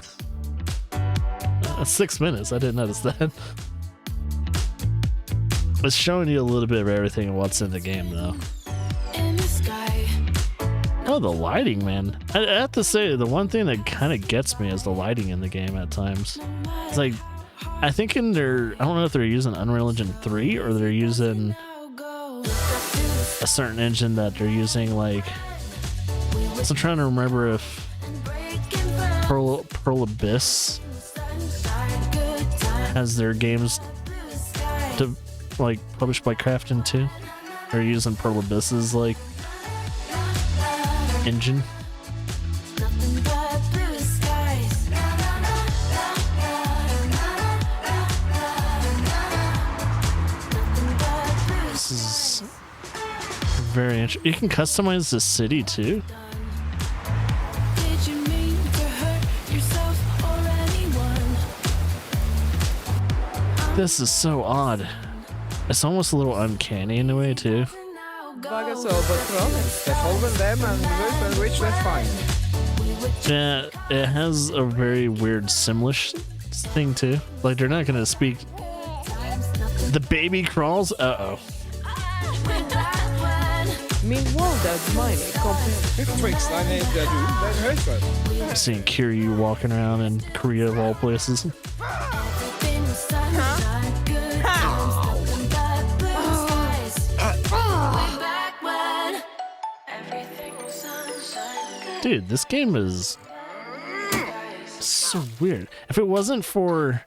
6 minutes. I didn't notice that. It's showing you a little bit of everything and what's in the game, though. In the sky. Oh, the lighting, man. I have to say, the one thing that kind of gets me is the lighting in the game at times. It's like, I think in their, I don't know if they're using Unreal Engine 3 or they're using a certain engine that they're using, like, so I'm trying to remember if Pearl Abyss has their games to, like, published by Krafton too. They're using Pearl Abyss's, like, engine. This is very interesting. You can customize the city too. Did you mean to hurt yourself or anyone? This is so odd. It's almost a little uncanny in a way too. Yeah, it has a very weird Simlish thing too. Like they're not gonna speak. The baby crawls. Uh oh. I've seen Kiryu walking around in Korea of all places. Dude, this game is so weird. If it wasn't for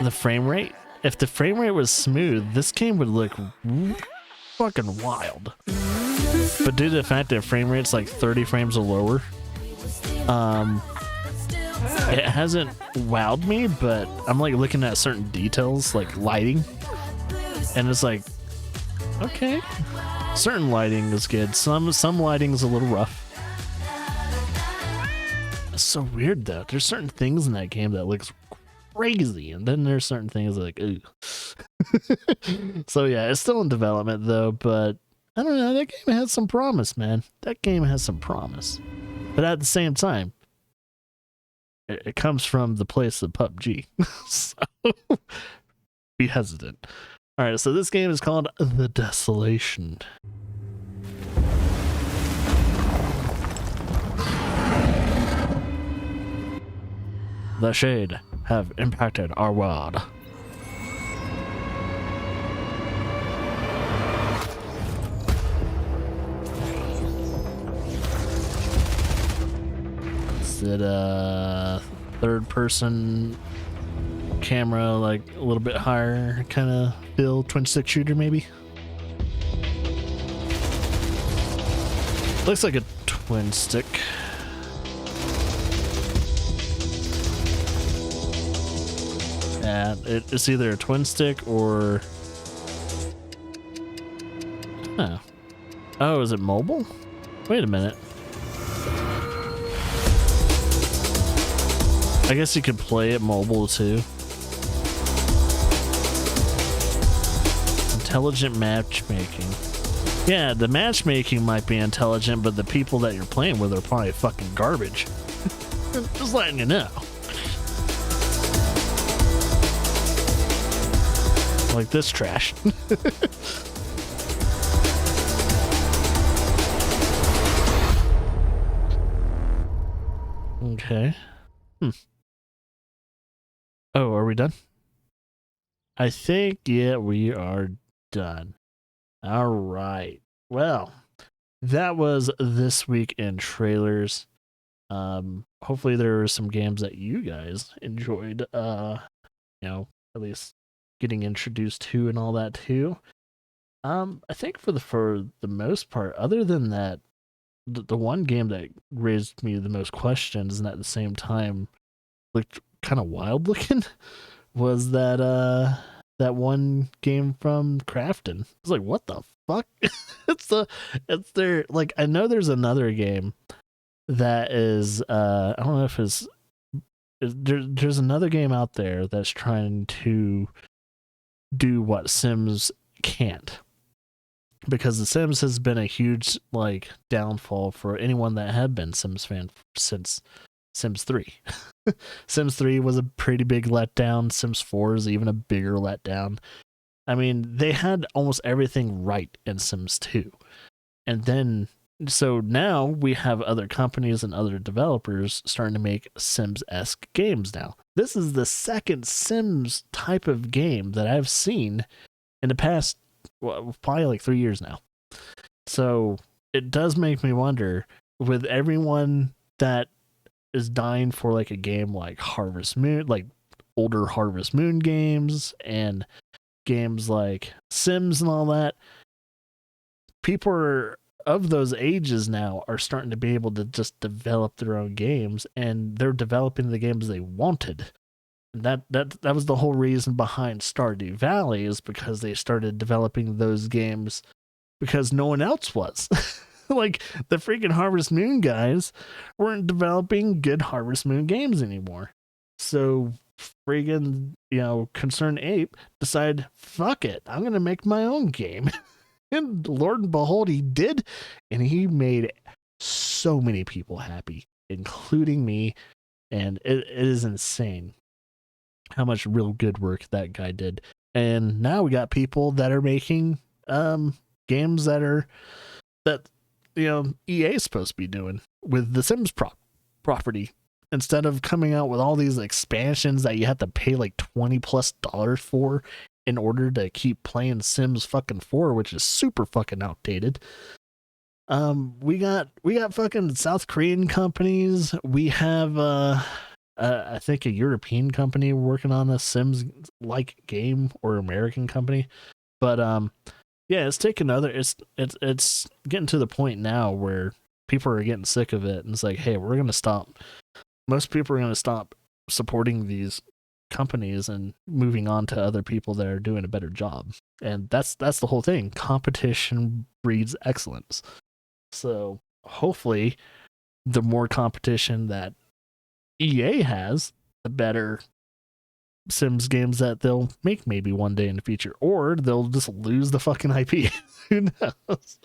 the frame rate, if the frame rate was smooth, this game would look fucking wild. But due to the fact that frame rate's like 30 frames or lower, it hasn't wowed me, but I'm like looking at certain details like lighting, and it's like, okay, certain lighting is good. Some lighting is a little rough. It's so weird though. There's certain things in that game that looks crazy, and then there's certain things like, ooh. So yeah, it's still in development though, but I don't know, that game has some promise, man. That game has some promise. But at the same time, it comes from the place of PUBG. So be hesitant. Alright, so this game is called The Desolation. The Shade have impacted our world. Is it a third person camera, like a little bit higher kind of feel, twin stick shooter maybe? Looks like a twin stick. Yeah, it's either a twin stick or... Huh. Oh, is it mobile? Wait a minute. I guess you could play it mobile too. Intelligent matchmaking. Yeah, the matchmaking might be intelligent, but the people that you're playing with are probably fucking garbage. Just letting you know. Like this trash. Okay. Oh, are we done? I think, yeah, we are done. All right. Well, that was this week in trailers. Hopefully there were some games that you guys enjoyed, at least getting introduced to and all that too. I think for the most part, other than that, the one game that raised me the most questions and at the same time looked kind of wild looking was that that one game from Crafton. It's like, what the fuck? it's their, like, I know there's another game that is I don't know if there's another game out there that's trying to do what Sims can't, because The Sims has been a huge like downfall for anyone that had been Sims fan since Sims 3. Sims 3 was a pretty big letdown. Sims 4 is even a bigger letdown. I mean, they had almost everything right in Sims 2. And then, so now we have other companies and other developers starting to make Sims-esque games now. This is the second Sims type of game that I've seen in the past, well, probably like 3 years now. So it does make me wonder, with everyone that is dying for like a game like Harvest Moon, like older Harvest Moon games and games like Sims and all that, people are of those ages now are starting to be able to just develop their own games, and they're developing the games they wanted. And that was the whole reason behind Stardew Valley, is because they started developing those games because no one else was. Like, the freaking Harvest Moon guys weren't developing good Harvest Moon games anymore. So friggin', Concerned Ape decided, fuck it, I'm going to make my own game. And Lord and behold, he did. And he made so many people happy, including me. And it is insane how much real good work that guy did. And now we got people that are making games that EA is supposed to be doing with the Sims property. Instead of coming out with all these expansions that you have to pay like $20+ for in order to keep playing Sims fucking 4, which is super fucking outdated. We got fucking South Korean companies. We have I think a European company working on a Sims like game, or American company. But yeah, it's taking it's getting to the point now where people are getting sick of it, and it's like, hey, we're gonna stop. Most people are gonna stop supporting these companies and moving on to other people that are doing a better job. And that's the whole thing. Competition breeds excellence. So hopefully the more competition that EA has, the better Sims games that they'll make maybe one day in the future, or they'll just lose the fucking IP. Who knows?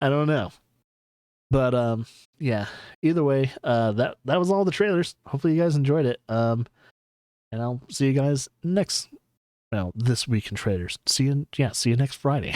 I don't know. But yeah, either way, that was all the trailers. Hopefully you guys enjoyed it. And I'll see you guys this week in trailers. See you next Friday.